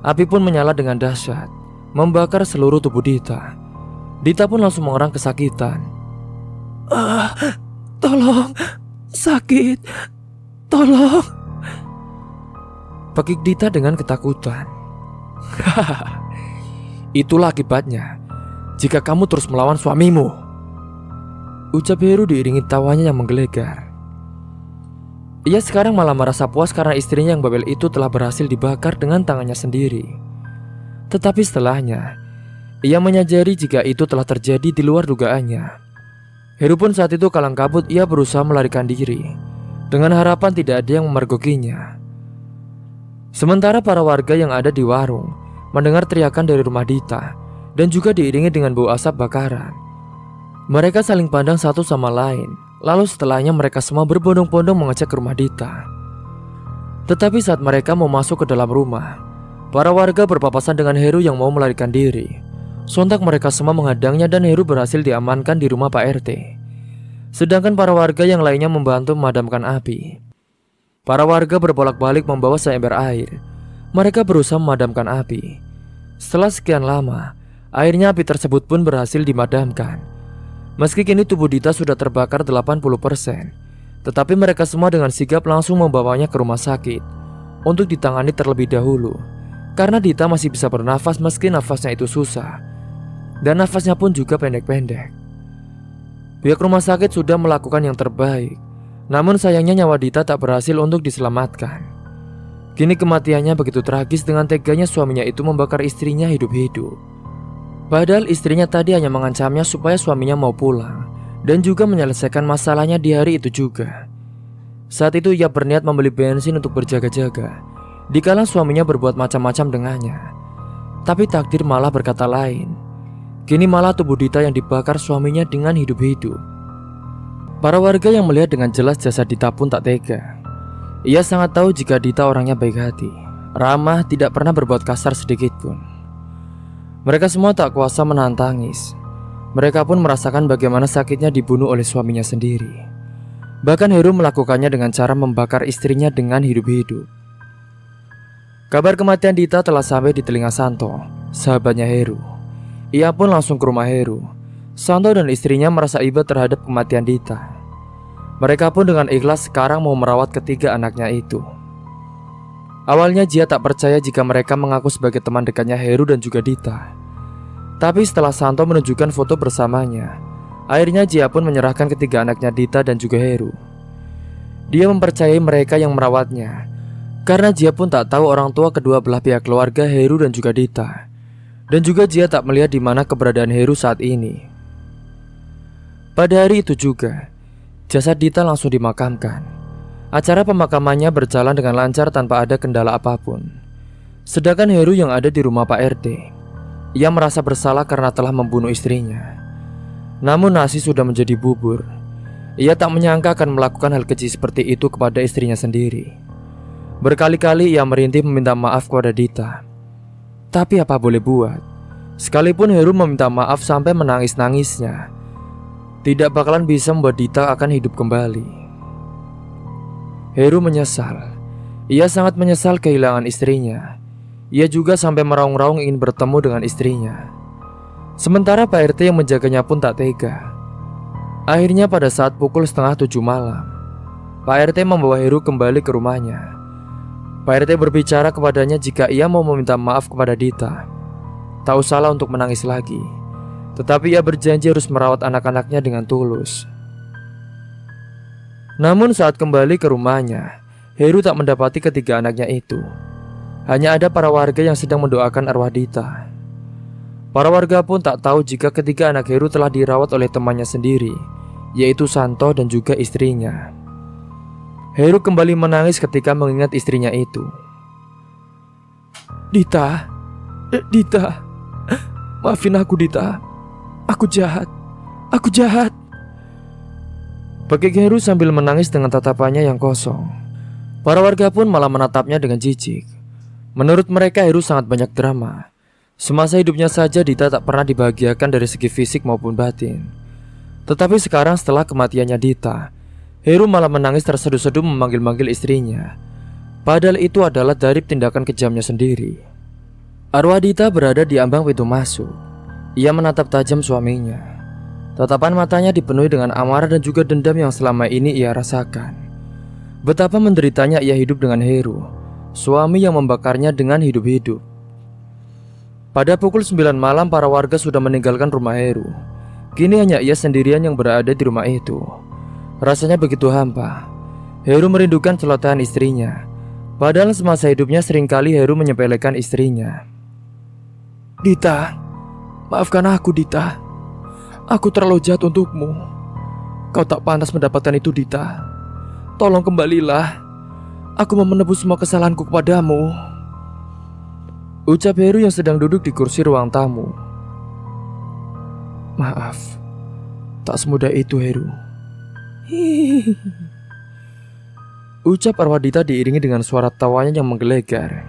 Api pun menyala dengan dahsyat, membakar seluruh tubuh Dita. Dita pun langsung mengerang kesakitan. Tolong, sakit, tolong, pekik Dita dengan ketakutan. Itulah akibatnya jika kamu terus melawan suamimu, ucap Heru diiringi tawanya yang menggelegar. Ia sekarang malah merasa puas karena istrinya yang bawel itu telah berhasil dibakar dengan tangannya sendiri. Tetapi setelahnya, ia menyadari jika itu telah terjadi di luar dugaannya. Heru pun saat itu kalang kabut, ia berusaha melarikan diri dengan harapan tidak ada yang memergokinya. Sementara para warga yang ada di warung mendengar teriakan dari rumah Dita dan juga diiringi dengan bau asap bakaran. Mereka saling pandang satu sama lain. Lalu setelahnya mereka semua berbondong-bondong mengecek ke rumah Dita. Tetapi saat mereka mau masuk ke dalam rumah, para warga berpapasan dengan Heru yang mau melarikan diri. Sontak mereka semua menghadangnya dan Heru berhasil diamankan di rumah Pak RT. Sedangkan para warga yang lainnya membantu memadamkan api. Para warga berbolak-balik membawa seember air. Mereka berusaha memadamkan api. Setelah sekian lama, akhirnya api tersebut pun berhasil dimadamkan. Meski kini tubuh Dita sudah terbakar 80%, tetapi mereka semua dengan sigap langsung membawanya ke rumah sakit untuk ditangani terlebih dahulu. Karena Dita masih bisa bernafas meski nafasnya itu susah, dan nafasnya pun juga pendek-pendek. Pihak rumah sakit sudah melakukan yang terbaik, namun sayangnya nyawa Dita tak berhasil untuk diselamatkan. Kini kematiannya begitu tragis dengan teganya suaminya itu membakar istrinya hidup-hidup. Padahal istrinya tadi hanya mengancamnya supaya suaminya mau pulang dan juga menyelesaikan masalahnya di hari itu juga. Saat itu ia berniat membeli bensin untuk berjaga-jaga dikala suaminya berbuat macam-macam dengannya. Tapi takdir malah berkata lain. Kini malah tubuh Dita yang dibakar suaminya dengan hidup-hidup. Para warga yang melihat dengan jelas jasad Dita pun tak tega. Ia sangat tahu jika Dita orangnya baik hati, ramah, tidak pernah berbuat kasar sedikit pun. Mereka semua tak kuasa menahan tangis. Mereka pun merasakan bagaimana sakitnya dibunuh oleh suaminya sendiri. Bahkan Heru melakukannya dengan cara membakar istrinya dengan hidup-hidup. Kabar kematian Dita telah sampai di telinga Santo, sahabatnya Heru. Ia pun langsung ke rumah Heru. Santo dan istrinya merasa iba terhadap kematian Dita. Mereka pun dengan ikhlas sekarang mau merawat ketiga anaknya itu. Awalnya Jia tak percaya jika mereka mengaku sebagai teman dekatnya Heru dan juga Dita. Tapi setelah Santo menunjukkan foto bersamanya, akhirnya Jia pun menyerahkan ketiga anaknya Dita dan juga Heru. Dia mempercayai mereka yang merawatnya, karena Jia pun tak tahu orang tua kedua belah pihak keluarga Heru dan juga Dita. Dan juga Jia tak melihat di mana keberadaan Heru saat ini. Pada hari itu juga, jasad Dita langsung dimakamkan. Acara pemakamannya berjalan dengan lancar tanpa ada kendala apapun. Sedangkan Heru yang ada di rumah Pak RT, ia merasa bersalah karena telah membunuh istrinya. Namun nasi sudah menjadi bubur. Ia tak menyangka akan melakukan hal keji seperti itu kepada istrinya sendiri. Berkali-kali ia merintih meminta maaf kepada Dita. Tapi apa boleh buat, sekalipun Heru meminta maaf sampai menangis-nangisnya, tidak bakalan bisa membuat Dita akan hidup kembali. Heru menyesal. Ia sangat menyesal kehilangan istrinya. Ia juga sampai meraung-raung ingin bertemu dengan istrinya. Sementara Pak RT yang menjaganya pun tak tega. Akhirnya pada saat pukul 6:30 malam, Pak RT membawa Heru kembali ke rumahnya. Pak RT berbicara kepadanya jika ia mau meminta maaf kepada Dita. Tak usahlah untuk menangis lagi. Tetapi ia berjanji harus merawat anak-anaknya dengan tulus. Namun saat kembali ke rumahnya, Heru tak mendapati ketiga anaknya itu. Hanya ada para warga yang sedang mendoakan arwah Dita. Para warga pun tak tahu jika ketiga anak Heru telah dirawat oleh temannya sendiri, yaitu Santo dan juga istrinya. Heru kembali menangis ketika mengingat istrinya itu. Dita, Dita, maafin aku Dita. Aku jahat, aku jahat. Bekik Heru sambil menangis dengan tatapannya yang kosong. Para warga pun malah menatapnya dengan jijik. Menurut mereka Heru sangat banyak drama. Semasa hidupnya saja Dita tak pernah dibahagiakan dari segi fisik maupun batin. Tetapi sekarang setelah kematiannya Dita, Heru malah menangis terseduh-seduh memanggil-manggil istrinya. Padahal itu adalah dari tindakan kejamnya sendiri. Arwah Dita berada di ambang pintu masuk. Ia menatap tajam suaminya. Tatapan matanya dipenuhi dengan amarah dan juga dendam yang selama ini ia rasakan. Betapa menderitanya ia hidup dengan Heru, suami yang membakarnya dengan hidup-hidup. Pada pukul 9 malam para warga sudah meninggalkan rumah Heru. Kini hanya ia sendirian yang berada di rumah itu. Rasanya begitu hampa. Heru merindukan celotehan istrinya. Padahal semasa hidupnya seringkali Heru menyepelekan istrinya. Dita, maafkan aku Dita. Aku terlalu jahat untukmu. Kau tak pantas mendapatkan itu Dita. Tolong kembalilah. Aku mau menebus semua kesalahanku kepadamu, ucap Heru yang sedang duduk di kursi ruang tamu. Maaf, tak semudah itu Heru. Ucap arwah Dita diiringi dengan suara tawanya yang menggelegar.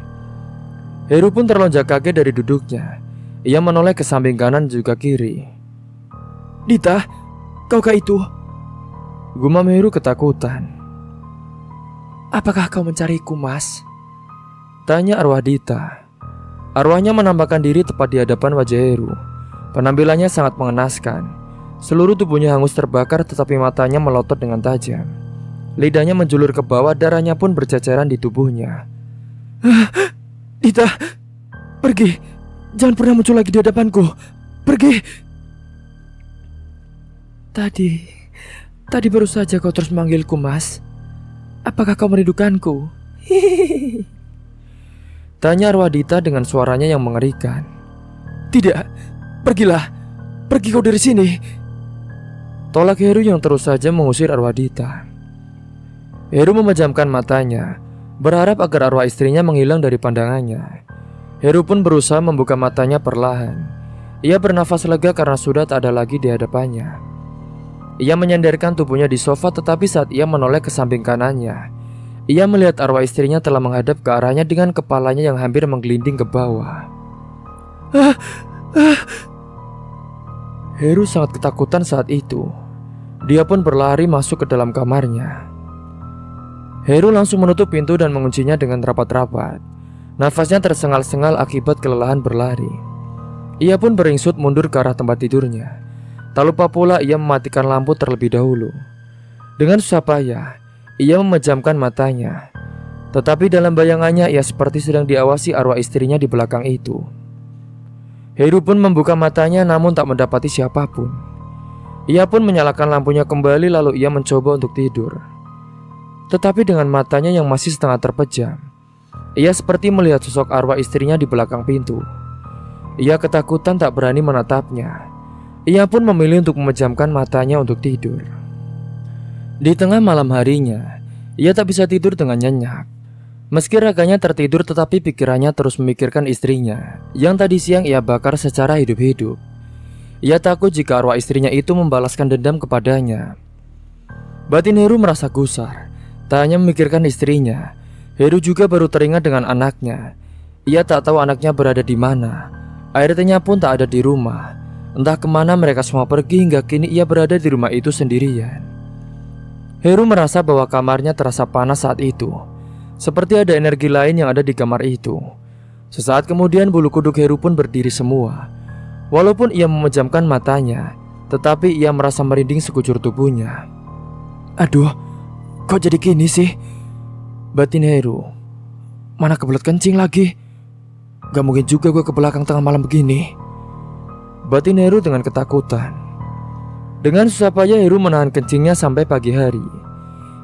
Heru pun terlonjak kaget dari duduknya. Ia menoleh ke samping kanan juga kiri. Dita, kaukah itu? Gumam Heru ketakutan. Apakah kau mencariku, Mas? Tanya arwah Dita. Arwahnya menampakkan diri tepat di hadapan wajah Heru. Penampilannya sangat mengenaskan. Seluruh tubuhnya hangus terbakar tetapi matanya melotot dengan tajam. Lidahnya menjulur ke bawah, darahnya pun berceceran di tubuhnya. Dita, pergi. Jangan pernah muncul lagi di hadapanku. Pergi. Tadi baru saja kau terus memanggilku, Mas. Apakah kau merindukanku? Tanya arwah Dita dengan suaranya yang mengerikan. Tidak, pergilah. Pergi kau dari sini. Tolak Heru yang terus saja mengusir arwah Dita. Heru memejamkan matanya, berharap agar arwah istrinya menghilang dari pandangannya. Heru pun berusaha membuka matanya perlahan. Ia bernafas lega karena sudah tak ada lagi di hadapannya. Ia menyandarkan tubuhnya di sofa, tetapi saat ia menoleh ke samping kanannya, ia melihat arwah istrinya telah menghadap ke arahnya dengan kepalanya yang hampir menggelinding ke bawah. Heru sangat ketakutan saat itu. Dia pun berlari masuk ke dalam kamarnya. Heru langsung menutup pintu dan menguncinya dengan rapat-rapat. Nafasnya tersengal-sengal akibat kelelahan berlari. Ia pun beringsut mundur ke arah tempat tidurnya. Tak lupa pula ia mematikan lampu terlebih dahulu. Dengan susah payah ia memejamkan matanya. Tetapi dalam bayangannya ia seperti sedang diawasi arwah istrinya di belakang itu. Heru pun membuka matanya namun tak mendapati siapapun. Ia pun menyalakan lampunya kembali lalu ia mencoba untuk tidur. Tetapi dengan matanya yang masih setengah terpejam, ia seperti melihat sosok arwah istrinya di belakang pintu. Ia ketakutan tak berani menatapnya. Ia pun memilih untuk memejamkan matanya untuk tidur. Di tengah malam harinya, ia tak bisa tidur dengan nyenyak. Meski raganya tertidur tetapi pikirannya terus memikirkan istrinya yang tadi siang ia bakar secara hidup-hidup. Ia takut jika arwah istrinya itu membalaskan dendam kepadanya. Batin Heru merasa gusar. Tak hanya memikirkan istrinya, Heru juga baru teringat dengan anaknya. Ia tak tahu anaknya berada di mana. ART-nya pun tak ada di rumah. Entah kemana mereka semua pergi hingga kini ia berada di rumah itu sendirian. Heru merasa bahwa kamarnya terasa panas saat itu. Seperti ada energi lain yang ada di kamar itu. Sesaat kemudian bulu kuduk Heru pun berdiri semua. Walaupun ia memejamkan matanya, tetapi ia merasa merinding sekujur tubuhnya. Aduh, kok jadi gini sih? Batin Heru. Mana kebelet kencing lagi? Gak mungkin juga gue ke belakang tengah malam begini. Batin Heru dengan ketakutan. Dengan susah payah Heru menahan kencingnya sampai pagi hari.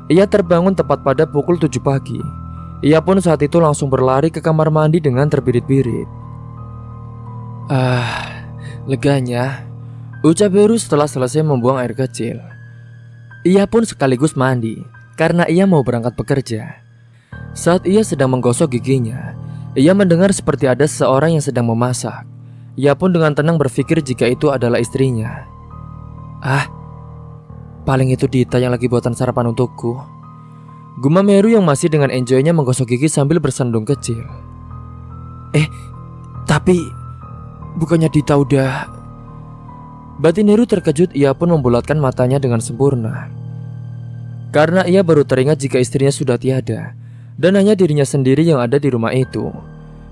Ia terbangun tepat pada pukul 7 pagi. Ia pun saat itu langsung berlari ke kamar mandi dengan terbirit-birit. Leganya, ucap Heru setelah selesai membuang air kecil. Ia pun sekaligus mandi. karena ia mau berangkat bekerja. Saat ia sedang menggosok giginya, ia mendengar seperti ada seseorang yang sedang memasak. Ia pun dengan tenang berpikir jika itu adalah istrinya. Paling itu Dita yang lagi buatan sarapan untukku. Gumam Heru yang masih dengan enjoynya menggosok gigi sambil bersandung kecil. Tapi bukannya Dita udah... Batin Heru terkejut, ia pun membulatkan matanya dengan sempurna. Karena ia baru teringat jika istrinya sudah tiada dan hanya dirinya sendiri yang ada di rumah itu.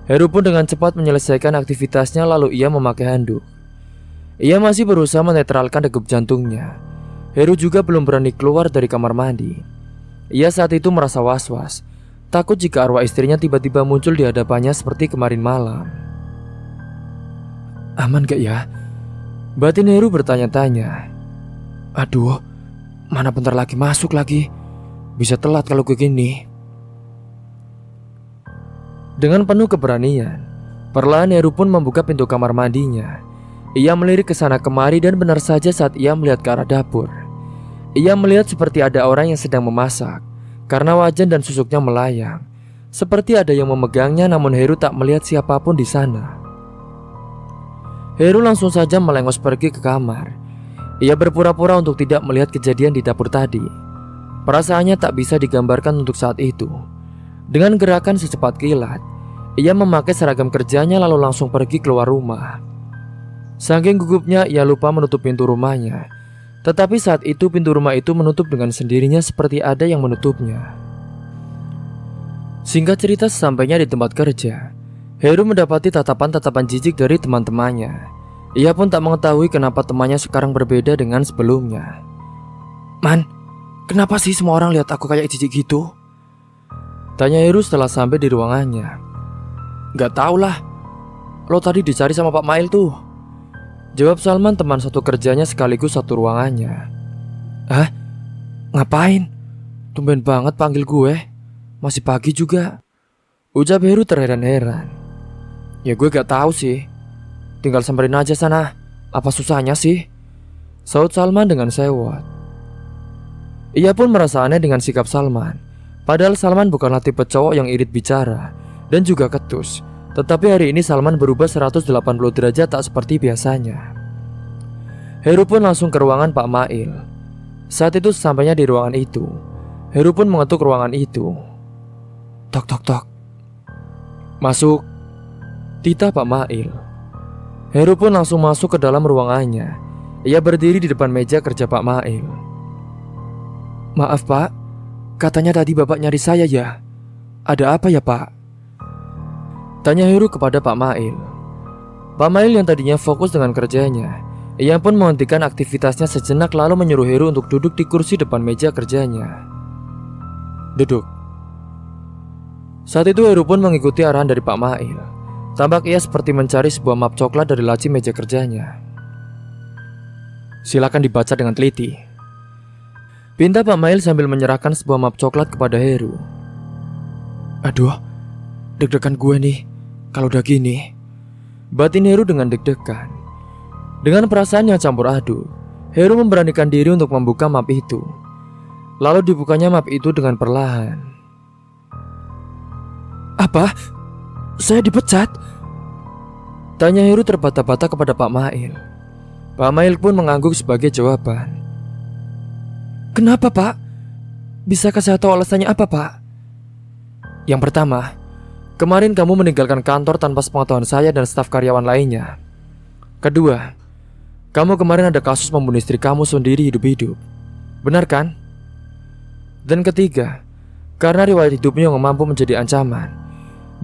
Heru pun dengan cepat menyelesaikan aktivitasnya lalu ia memakai handuk. Ia masih berusaha menetralkan degup jantungnya. Heru juga belum berani keluar dari kamar mandi. Ia saat itu merasa was-was, takut jika arwah istrinya tiba-tiba muncul di hadapannya seperti kemarin malam. Aman gak ya? Batin Heru bertanya-tanya. Aduh, mana bentar lagi masuk lagi. Bisa telat kalau begini. Dengan penuh keberanian, perlahan Heru pun membuka pintu kamar mandinya. Ia melirik ke sana kemari dan benar saja saat ia melihat ke arah dapur, ia melihat seperti ada orang yang sedang memasak. Karena wajan dan susuknya melayang, seperti ada yang memegangnya, namun Heru tak melihat siapapun di sana. Heru langsung saja melengos pergi ke kamar. Ia berpura-pura untuk tidak melihat kejadian di dapur tadi. Perasaannya tak bisa digambarkan untuk saat itu. Dengan gerakan secepat kilat, ia memakai seragam kerjanya lalu langsung pergi keluar rumah. Saking gugupnya ia lupa menutup pintu rumahnya. Tetapi saat itu pintu rumah itu menutup dengan sendirinya seperti ada yang menutupnya. Singkat cerita, sesampainya di tempat kerja, Heru mendapati tatapan-tatapan jijik dari teman-temannya. Ia pun tak mengetahui kenapa temannya sekarang berbeda dengan sebelumnya. Man, kenapa sih semua orang lihat aku kayak jijik gitu? Tanya Heru setelah sampai di ruangannya. Gak tau lah, lo tadi dicari sama Pak Mail tuh, jawab Salman, teman satu kerjanya sekaligus satu ruangannya. Hah? Ngapain? Tumben banget panggil gue. Masih pagi juga, ucap Heru terheran-heran. Ya gue gak tahu sih, tinggal samperin aja sana. Apa susahnya sih? Saud Salman dengan sewot. Ia pun merasa aneh dengan sikap Salman. Padahal Salman bukanlah tipe cowok yang irit bicara dan juga ketus. Tetapi hari ini Salman berubah 180 derajat, tak seperti biasanya. Heru pun langsung ke ruangan Pak Mail. Saat itu sampainya di ruangan itu, Heru pun mengetuk ruangan itu. Tok tok tok. Masuk, titah Pak Mail. Heru pun langsung masuk ke dalam ruangannya. Ia berdiri di depan meja kerja Pak Mail. Maaf Pak, katanya tadi Bapak nyari saya ya. Ada apa ya Pak? Tanya Heru kepada Pak Mail. Pak Mail yang tadinya fokus dengan kerjanya, ia pun menghentikan aktivitasnya sejenak lalu menyuruh Heru untuk duduk di kursi depan meja kerjanya. Duduk. Saat itu Heru pun mengikuti arahan dari Pak Mail. Tampak ia seperti mencari sebuah map coklat dari laci meja kerjanya. Silakan dibaca dengan teliti, pinta Pak Mail sambil menyerahkan sebuah map coklat kepada Heru. Aduh, deg-degan gue nih kalau udah gini, batin Heru dengan deg-degan. Dengan perasaan yang campur aduk, Heru memberanikan diri untuk membuka map itu. Lalu dibukanya map itu dengan perlahan. Apa? Saya dipecat? Tanya Heru terbata-bata kepada Pak Mail. Pak Mail pun mengangguk sebagai jawaban. Kenapa Pak? Bisakah saya tahu alasannya apa Pak? Yang pertama, kemarin kamu meninggalkan kantor tanpa sepengetahuan saya dan staf karyawan lainnya. Kedua, kamu kemarin ada kasus membunuh istri kamu sendiri hidup-hidup. Benar kan? Dan ketiga, karena riwayat hidupmu yang mampu menjadi ancaman,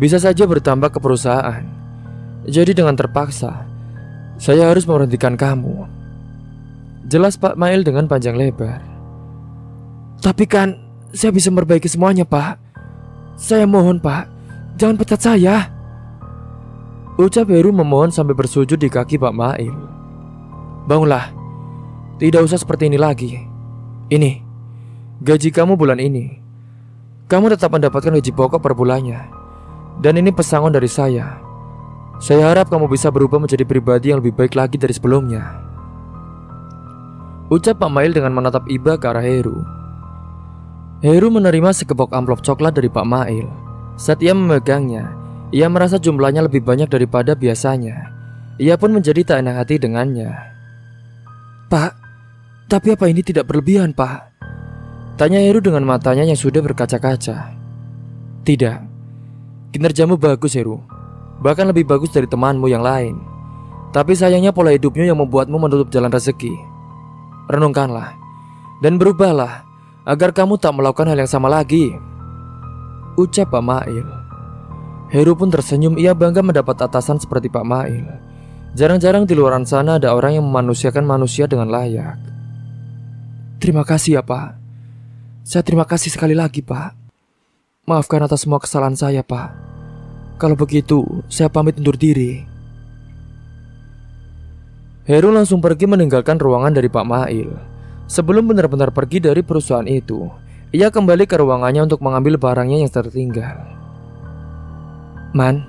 bisa saja bertambah ke perusahaan. Jadi dengan terpaksa, saya harus memberhentikan kamu. Jelas Pak Mail dengan panjang lebar. Tapi kan saya bisa memperbaiki semuanya Pak. Saya mohon Pak, jangan pecat saya, ucap Heru memohon sampai bersujud di kaki Pak Mail. Bangunlah, tidak usah seperti ini lagi. Ini gaji kamu bulan ini. Kamu tetap mendapatkan gaji pokok per bulannya. Dan ini pesangon dari saya. Saya harap kamu bisa berubah menjadi pribadi yang lebih baik lagi dari sebelumnya, ucap Pak Mail dengan menatap iba ke arah Heru. Heru menerima sekepok amplop coklat dari Pak Mail. Saat ia memegangnya, ia merasa jumlahnya lebih banyak daripada biasanya. Ia pun menjadi tak enak hati dengannya. "Pak, tapi apa ini tidak berlebihan, Pak?" tanya Heru dengan matanya yang sudah berkaca-kaca. "Tidak, kinerjamu bagus, Heru. Bahkan lebih bagus dari temanmu yang lain. Tapi sayangnya pola hidupmu yang membuatmu menutup jalan rezeki. Renungkanlah dan berubahlah agar kamu tak melakukan hal yang sama lagi," ucap Pak Mail. Heru pun tersenyum. Ia bangga mendapat atasan seperti Pak Mail. Jarang-jarang di luar sana ada orang yang memanusiakan manusia dengan layak. "Terima kasih ya, Pak. Saya terima kasih sekali lagi, Pak. Maafkan atas semua kesalahan saya, Pak. Kalau begitu, saya pamit undur diri." Heru langsung pergi meninggalkan ruangan dari Pak Mail. Sebelum benar-benar pergi dari perusahaan itu, ia kembali ke ruangannya untuk mengambil barangnya yang tertinggal. "Man,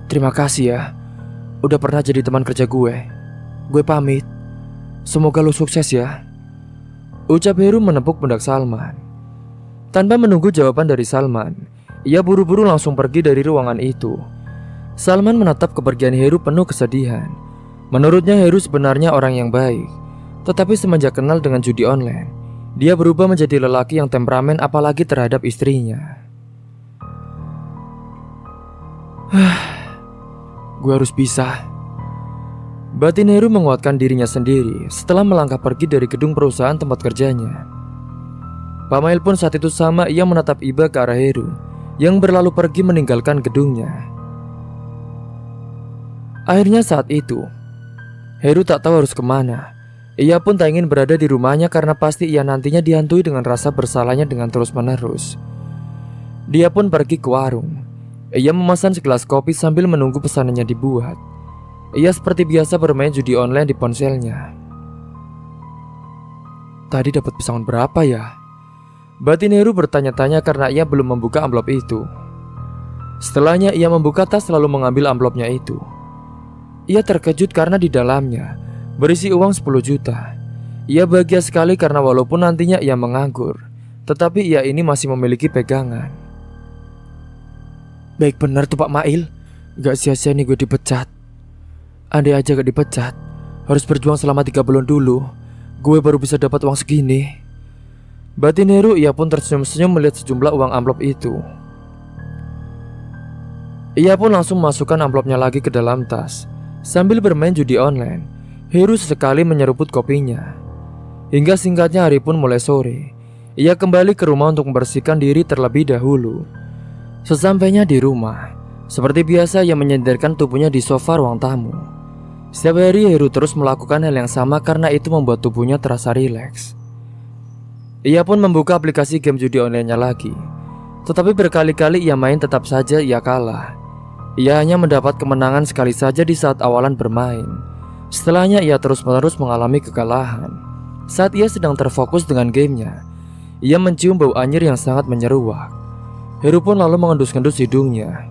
terima kasih ya. Udah pernah jadi teman kerja gue. Gue pamit. Semoga lo sukses ya," ucap Heru menepuk pundak Salman. Tanpa menunggu jawaban dari Salman, ia buru-buru langsung pergi dari ruangan itu. Salman menatap kepergian Heru penuh kesedihan. Menurutnya Heru sebenarnya orang yang baik, tetapi semenjak kenal dengan judi online, dia berubah menjadi lelaki yang temperamen apalagi terhadap istrinya. Gue harus bisa. Batin Heru menguatkan dirinya sendiri setelah melangkah pergi dari gedung perusahaan tempat kerjanya. Pak Mail pun saat itu sama, ia menatap iba ke arah Heru yang berlalu pergi meninggalkan gedungnya. Akhirnya saat itu, Heru tak tahu harus kemana. Ia pun tak ingin berada di rumahnya karena pasti ia nantinya dihantui dengan rasa bersalahnya dengan terus-menerus. Dia pun pergi ke warung. Ia memesan segelas kopi sambil menunggu pesanannya dibuat. Ia seperti biasa bermain judi online di ponselnya. Tadi dapat pesangon berapa ya? Batin Heru bertanya-tanya karena ia belum membuka amplop itu. Setelahnya ia membuka tas lalu mengambil amplopnya itu. Ia terkejut karena di dalamnya berisi uang 10 juta. Ia bahagia sekali karena walaupun nantinya ia menganggur, tetapi ia ini masih memiliki pegangan. Baik benar tuh Pak Mail. Gak sia-sia nih gue dipecat. Andai aja gak dipecat, harus berjuang selama 3 bulan dulu, gue baru bisa dapat uang segini. Batin Heru ia pun tersenyum-senyum melihat sejumlah uang amplop itu. Ia pun langsung memasukkan amplopnya lagi ke dalam tas. Sambil bermain judi online, Heru sesekali menyeruput kopinya. Hingga singkatnya hari pun mulai sore. Ia kembali ke rumah untuk membersihkan diri terlebih dahulu. Sesampainya di rumah, seperti biasa ia menyandarkan tubuhnya di sofa ruang tamu. Setiap hari Heru terus melakukan hal yang sama karena itu membuat tubuhnya terasa rileks. Ia pun membuka aplikasi game judi online-nya lagi. Tetapi berkali-kali ia main tetap saja ia kalah. Ia hanya mendapat kemenangan sekali saja di saat awalan bermain. Setelahnya ia terus-menerus mengalami kekalahan. Saat ia sedang terfokus dengan gamenya, ia mencium bau anyir yang sangat menyeruak. Heru pun lalu mengendus-endus hidungnya.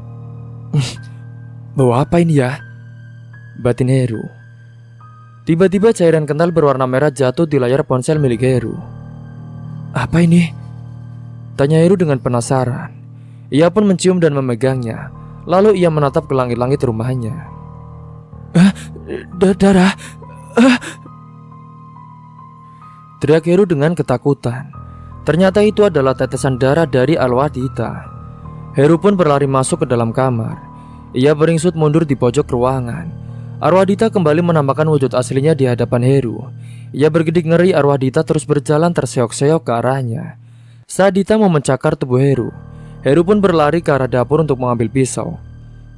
Bau apa ini ya? Batin Heru. Tiba-tiba cairan kental berwarna merah jatuh di layar ponsel milik Heru. Apa ini? Tanya Heru dengan penasaran. Ia pun mencium dan memegangnya. Lalu ia menatap ke langit-langit rumahnya. Darah. Teriak Heru dengan ketakutan. Ternyata itu adalah tetesan darah dari Alwadita. Heru pun berlari masuk ke dalam kamar. Ia beringsut mundur di pojok ruangan. Arwadita kembali menampakkan wujud aslinya di hadapan Heru. Ia bergidik ngeri. Arwadita terus berjalan terseok-seok ke arahnya. Saat Dita mau mencakar tubuh Heru, Heru pun berlari ke arah dapur untuk mengambil pisau.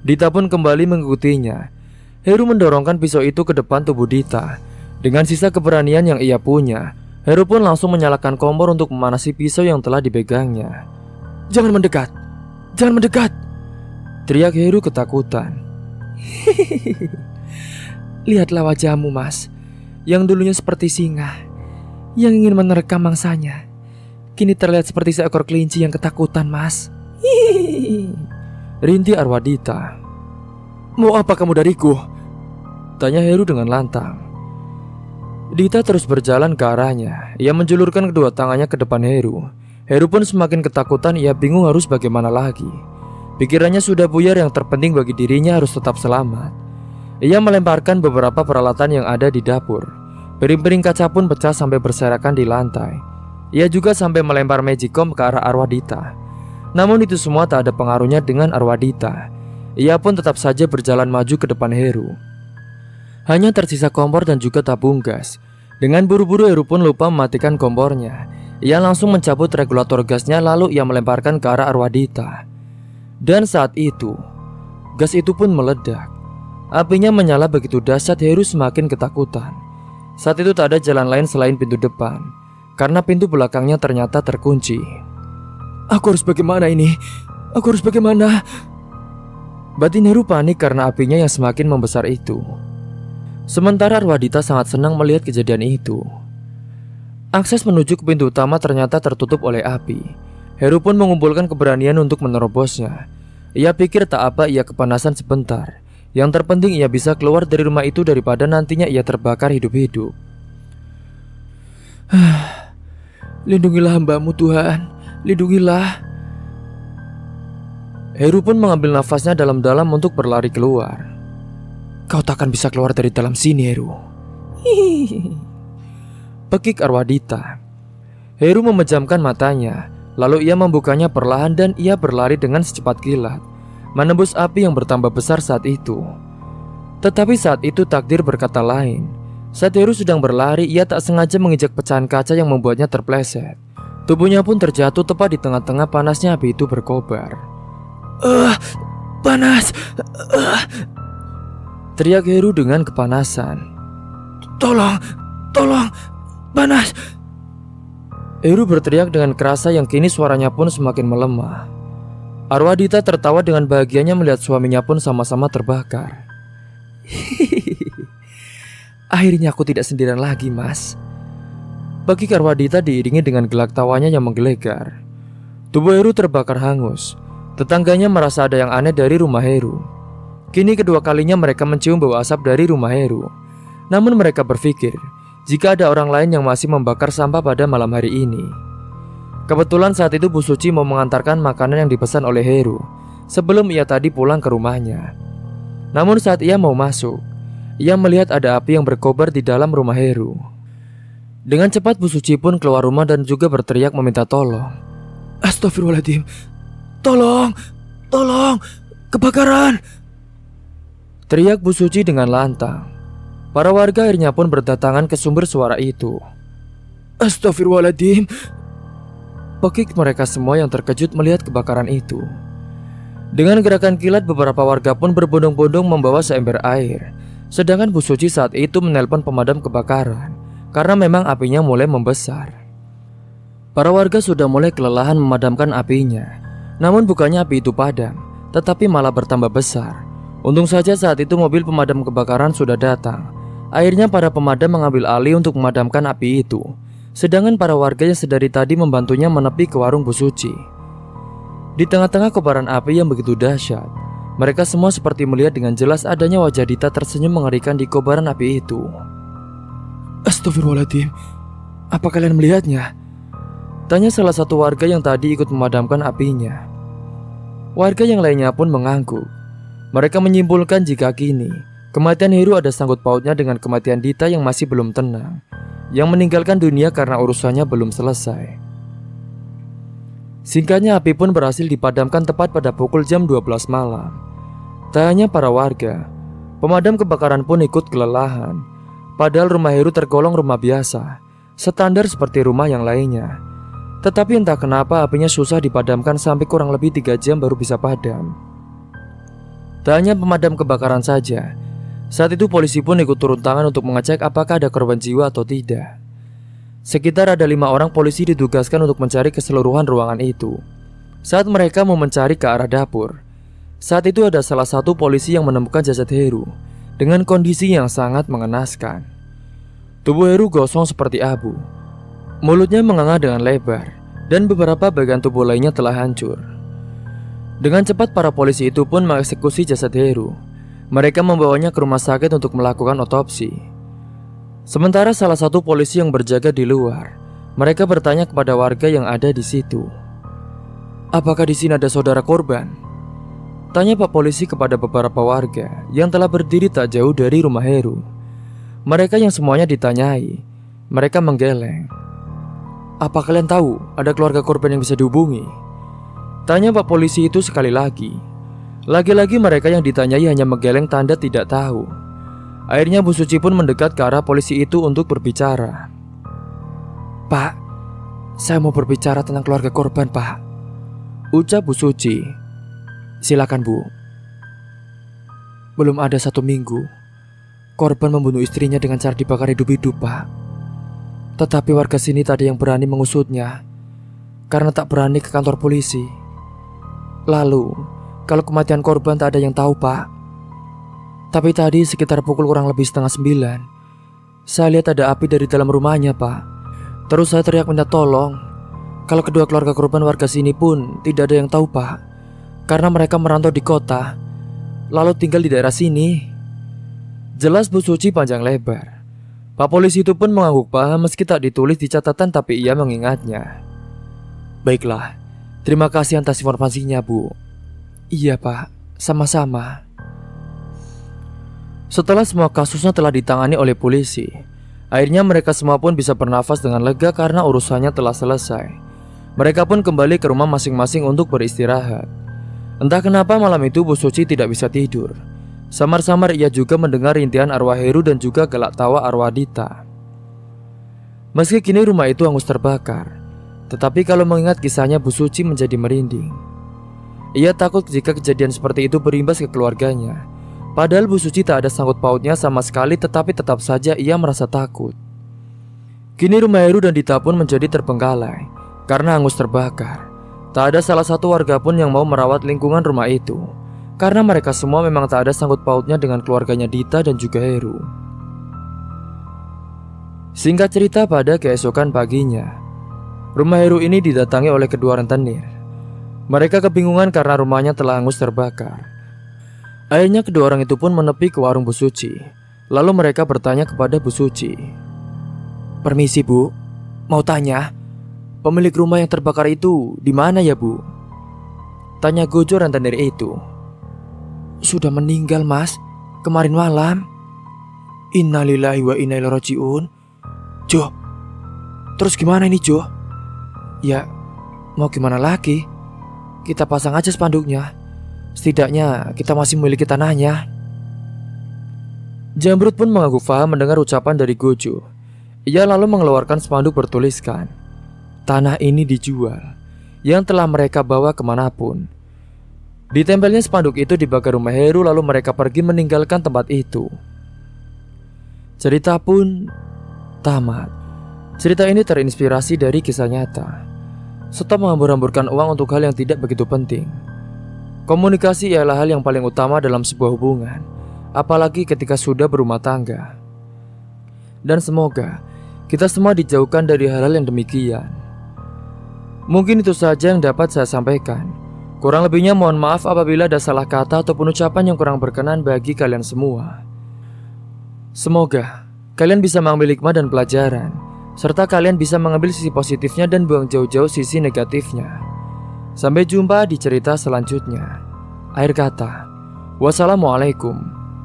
Dita pun kembali mengikutinya. Heru mendorongkan pisau itu ke depan tubuh Dita. Dengan sisa keberanian yang ia punya, Heru pun langsung menyalakan kompor untuk memanasi pisau yang telah dipegangnya. Jangan mendekat! Jangan mendekat! Teriak Heru ketakutan. Lihatlah wajahmu, Mas. Yang dulunya seperti singa yang ingin menerkam mangsanya, kini terlihat seperti seekor kelinci yang ketakutan, Mas. Rintih Arwadita. Mau apa kamu dariku? Tanya Heru dengan lantang. Dita terus berjalan ke arahnya. Ia menjulurkan kedua tangannya ke depan Heru. Heru pun semakin ketakutan, ia bingung harus bagaimana lagi. Pikirannya sudah buyar, yang terpenting bagi dirinya harus tetap selamat. Ia melemparkan beberapa peralatan yang ada di dapur. Piring-piring kaca pun pecah sampai berserakan di lantai. Ia juga sampai melempar magicom ke arah arwah Dita. Namun itu semua tak ada pengaruhnya dengan arwah Dita. Ia pun tetap saja berjalan maju ke depan Heru. Hanya tersisa kompor dan juga tabung gas. Dengan buru-buru Heru pun lupa mematikan kompornya. Ia langsung mencabut regulator gasnya, lalu ia melemparkan ke arah arwah Dita. Dan saat itu, gas itu pun meledak. Apinya menyala begitu dahsyat, Heru semakin ketakutan. Saat itu tak ada jalan lain selain pintu depan, karena pintu belakangnya ternyata terkunci. Aku harus bagaimana ini? Aku harus bagaimana? Batin Heru panik karena apinya yang semakin membesar itu. Sementara arwah Dita sangat senang melihat kejadian itu. Akses menuju ke pintu utama ternyata tertutup oleh api. Heru pun mengumpulkan keberanian untuk menerobosnya. Ia pikir tak apa ia kepanasan sebentar. Yang terpenting ia bisa keluar dari rumah itu daripada nantinya ia terbakar hidup-hidup. Lindungilah hamba-Mu Tuhan, lindungilah. Heru pun mengambil nafasnya dalam-dalam untuk berlari keluar. Kau takkan bisa keluar dari dalam sini, Heru. Pekik arwah Dita. Heru memejamkan matanya, lalu ia membukanya perlahan dan ia berlari dengan secepat kilat, menembus api yang bertambah besar saat itu. Tetapi saat itu takdir berkata lain. Saat Heru sedang berlari, ia tak sengaja menginjak pecahan kaca yang membuatnya terpleset. Tubuhnya pun terjatuh tepat di tengah-tengah panasnya api itu berkobar. Panas! Teriak Heru dengan kepanasan. Tolong! Tolong! Panas! Heru berteriak dengan kerasa yang kini suaranya pun semakin melemah. Arwah Dita tertawa dengan bahagianya melihat suaminya pun sama-sama terbakar. Akhirnya aku tidak sendirian lagi, Mas. Bagi arwah Dita diiringi dengan gelak tawanya yang menggelegar. Tubuh Heru terbakar hangus. Tetangganya merasa ada yang aneh dari rumah Heru. Kini kedua kalinya mereka mencium bau asap dari rumah Heru. Namun mereka berpikir jika ada orang lain yang masih membakar sampah pada malam hari ini. Kebetulan saat itu Bu Suci mau mengantarkan makanan yang dipesan oleh Heru sebelum ia tadi pulang ke rumahnya. Namun saat ia mau masuk, ia melihat ada api yang berkobar di dalam rumah Heru. Dengan cepat Bu Suci pun keluar rumah dan juga berteriak meminta tolong. Astagfirullahaladzim, tolong, tolong, kebakaran! Teriak Bu Suci dengan lantang. Para warga akhirnya pun berdatangan ke sumber suara itu. Astagfirullahaladzim. Pekik mereka semua yang terkejut melihat kebakaran itu. Dengan gerakan kilat beberapa warga pun berbondong-bondong membawa seember air. Sedangkan Bu Suci saat itu menelpon pemadam kebakaran karena memang apinya mulai membesar. Para warga sudah mulai kelelahan memadamkan apinya. Namun bukannya api itu padam, tetapi malah bertambah besar. Untung saja saat itu mobil pemadam kebakaran sudah datang. Akhirnya para pemadam mengambil alih untuk memadamkan api itu. Sedangkan para warga yang sedari tadi membantunya menepi ke warung Bu Suci. Di tengah-tengah kobaran api yang begitu dahsyat, mereka semua seperti melihat dengan jelas adanya wajah Dita tersenyum mengerikan di kobaran api itu. Astagfirullahaladzim, apa kalian melihatnya? Tanya salah satu warga yang tadi ikut memadamkan apinya. Warga yang lainnya pun mengangguk. Mereka menyimpulkan jika kini kematian Heru ada sangkut pautnya dengan kematian Dita yang masih belum tenang, yang meninggalkan dunia karena urusannya belum selesai. Singkatnya api pun berhasil dipadamkan tepat pada pukul jam 12 malam. Tak hanya para warga, pemadam kebakaran pun ikut kelelahan. Padahal rumah Heru tergolong rumah biasa, standar seperti rumah yang lainnya. Tetapi entah kenapa apinya susah dipadamkan sampai kurang lebih 3 jam baru bisa padam. Tak hanya pemadam kebakaran saja, saat itu polisi pun ikut turun tangan untuk mengecek apakah ada korban jiwa atau tidak. Sekitar ada 5 orang polisi ditugaskan untuk mencari keseluruhan ruangan itu. Saat mereka mau mencari ke arah dapur, saat itu ada salah satu polisi yang menemukan jasad Heru dengan kondisi yang sangat mengenaskan. Tubuh Heru gosong seperti abu, mulutnya menganga dengan lebar, dan beberapa bagian tubuh lainnya telah hancur. Dengan cepat para polisi itu pun mengeksekusi jasad Heru. Mereka membawanya ke rumah sakit untuk melakukan otopsi. Sementara salah satu polisi yang berjaga di luar Mereka bertanya kepada warga yang ada di situ. "Apakah di sini ada saudara korban?" tanya Pak Polisi kepada beberapa warga yang telah berdiri tak jauh dari rumah Heru. Mereka yang semuanya ditanyai, mereka menggeleng. "Apa kalian tahu ada keluarga korban yang bisa dihubungi?" tanya Pak Polisi itu sekali lagi. Lagi-lagi mereka yang ditanyai hanya menggeleng tanda tidak tahu. Akhirnya Bu Suci pun mendekat ke arah polisi itu untuk berbicara. "Pak, saya mau berbicara tentang keluarga korban, Pak," ucap Bu Suci. "Silakan, Bu." "Belum ada 1 minggu, korban membunuh istrinya dengan cara dibakar hidup-hidup, Pak. Tetapi warga sini tak ada yang berani mengusutnya karena tak berani ke kantor polisi. Lalu, kalau kematian korban tak ada yang tahu, Pak. Tapi tadi sekitar pukul kurang lebih 8:30, saya lihat ada api dari dalam rumahnya, Pak. Terus saya teriak minta tolong. Kalau kedua keluarga korban warga sini pun tidak ada yang tahu, Pak, karena mereka merantau di kota, lalu tinggal di daerah sini." Jelas Bu Suci panjang lebar. Pak Polisi itu pun mengangguk paham meski tak ditulis di catatan, tapi ia mengingatnya. "Baiklah, terima kasih atas informasinya, Bu." "Iya, Pak, sama-sama." Setelah semua kasusnya telah ditangani oleh polisi, akhirnya mereka semua pun bisa bernafas dengan lega karena urusannya telah selesai. Mereka pun kembali ke rumah masing-masing untuk beristirahat. Entah kenapa malam itu Bu Suci tidak bisa tidur. Samar-samar ia juga mendengar rintihan arwah Heru dan juga gelak tawa arwah Dita. Meski kini rumah itu hangus terbakar, tetapi kalau mengingat kisahnya Bu Suci menjadi merinding. Ia takut jika kejadian seperti itu berimbas ke keluarganya. Padahal Bu Suci tak ada sangkut pautnya sama sekali, tetapi tetap saja ia merasa takut. Kini rumah Heru dan Dita pun menjadi terbengkalai karena hangus terbakar. Tak ada salah satu warga pun yang mau merawat lingkungan rumah itu, karena mereka semua memang tak ada sangkut pautnya dengan keluarganya Dita dan juga Heru. Singkat cerita, pada keesokan paginya, rumah Heru ini didatangi oleh kedua rentenir. Mereka kebingungan karena rumahnya telah hangus terbakar. Akhirnya kedua orang itu pun menepi ke warung Bu Suci. Lalu mereka bertanya kepada Bu Suci. "Permisi, Bu, mau tanya, pemilik rumah yang terbakar itu di mana ya, Bu?" tanya Gojo rentenir itu. "Sudah meninggal, Mas, kemarin malam." "Innalillahi wa inna ilaihi rajiun." "Jo, terus gimana ini, Jo?" "Ya, mau gimana lagi? Kita pasang aja spanduknya. Setidaknya kita masih memiliki tanahnya." Jamrut pun mengangguk paham mendengar ucapan dari Gojo. Ia lalu mengeluarkan spanduk bertuliskan, "Tanah ini dijual," yang telah mereka bawa kemanapun. Ditempelnya spanduk itu di pagar rumah Heru, lalu mereka pergi meninggalkan tempat itu. Cerita pun tamat. Cerita ini terinspirasi dari kisah nyata. Stop menghambur-hamburkan uang untuk hal yang tidak begitu penting. Komunikasi ialah hal yang paling utama dalam sebuah hubungan, apalagi ketika sudah berumah tangga. Dan semoga kita semua dijauhkan dari hal-hal yang demikian. Mungkin itu saja yang dapat saya sampaikan. Kurang lebihnya mohon maaf apabila ada salah kata ataupun ucapan yang kurang berkenan bagi kalian semua. Semoga kalian bisa mengambil hikmah dan pelajaran, serta kalian bisa mengambil sisi positifnya dan buang jauh-jauh sisi negatifnya. Sampai jumpa di cerita selanjutnya. Akhir kata, wassalamualaikum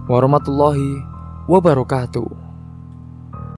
warahmatullahi wabarakatuh.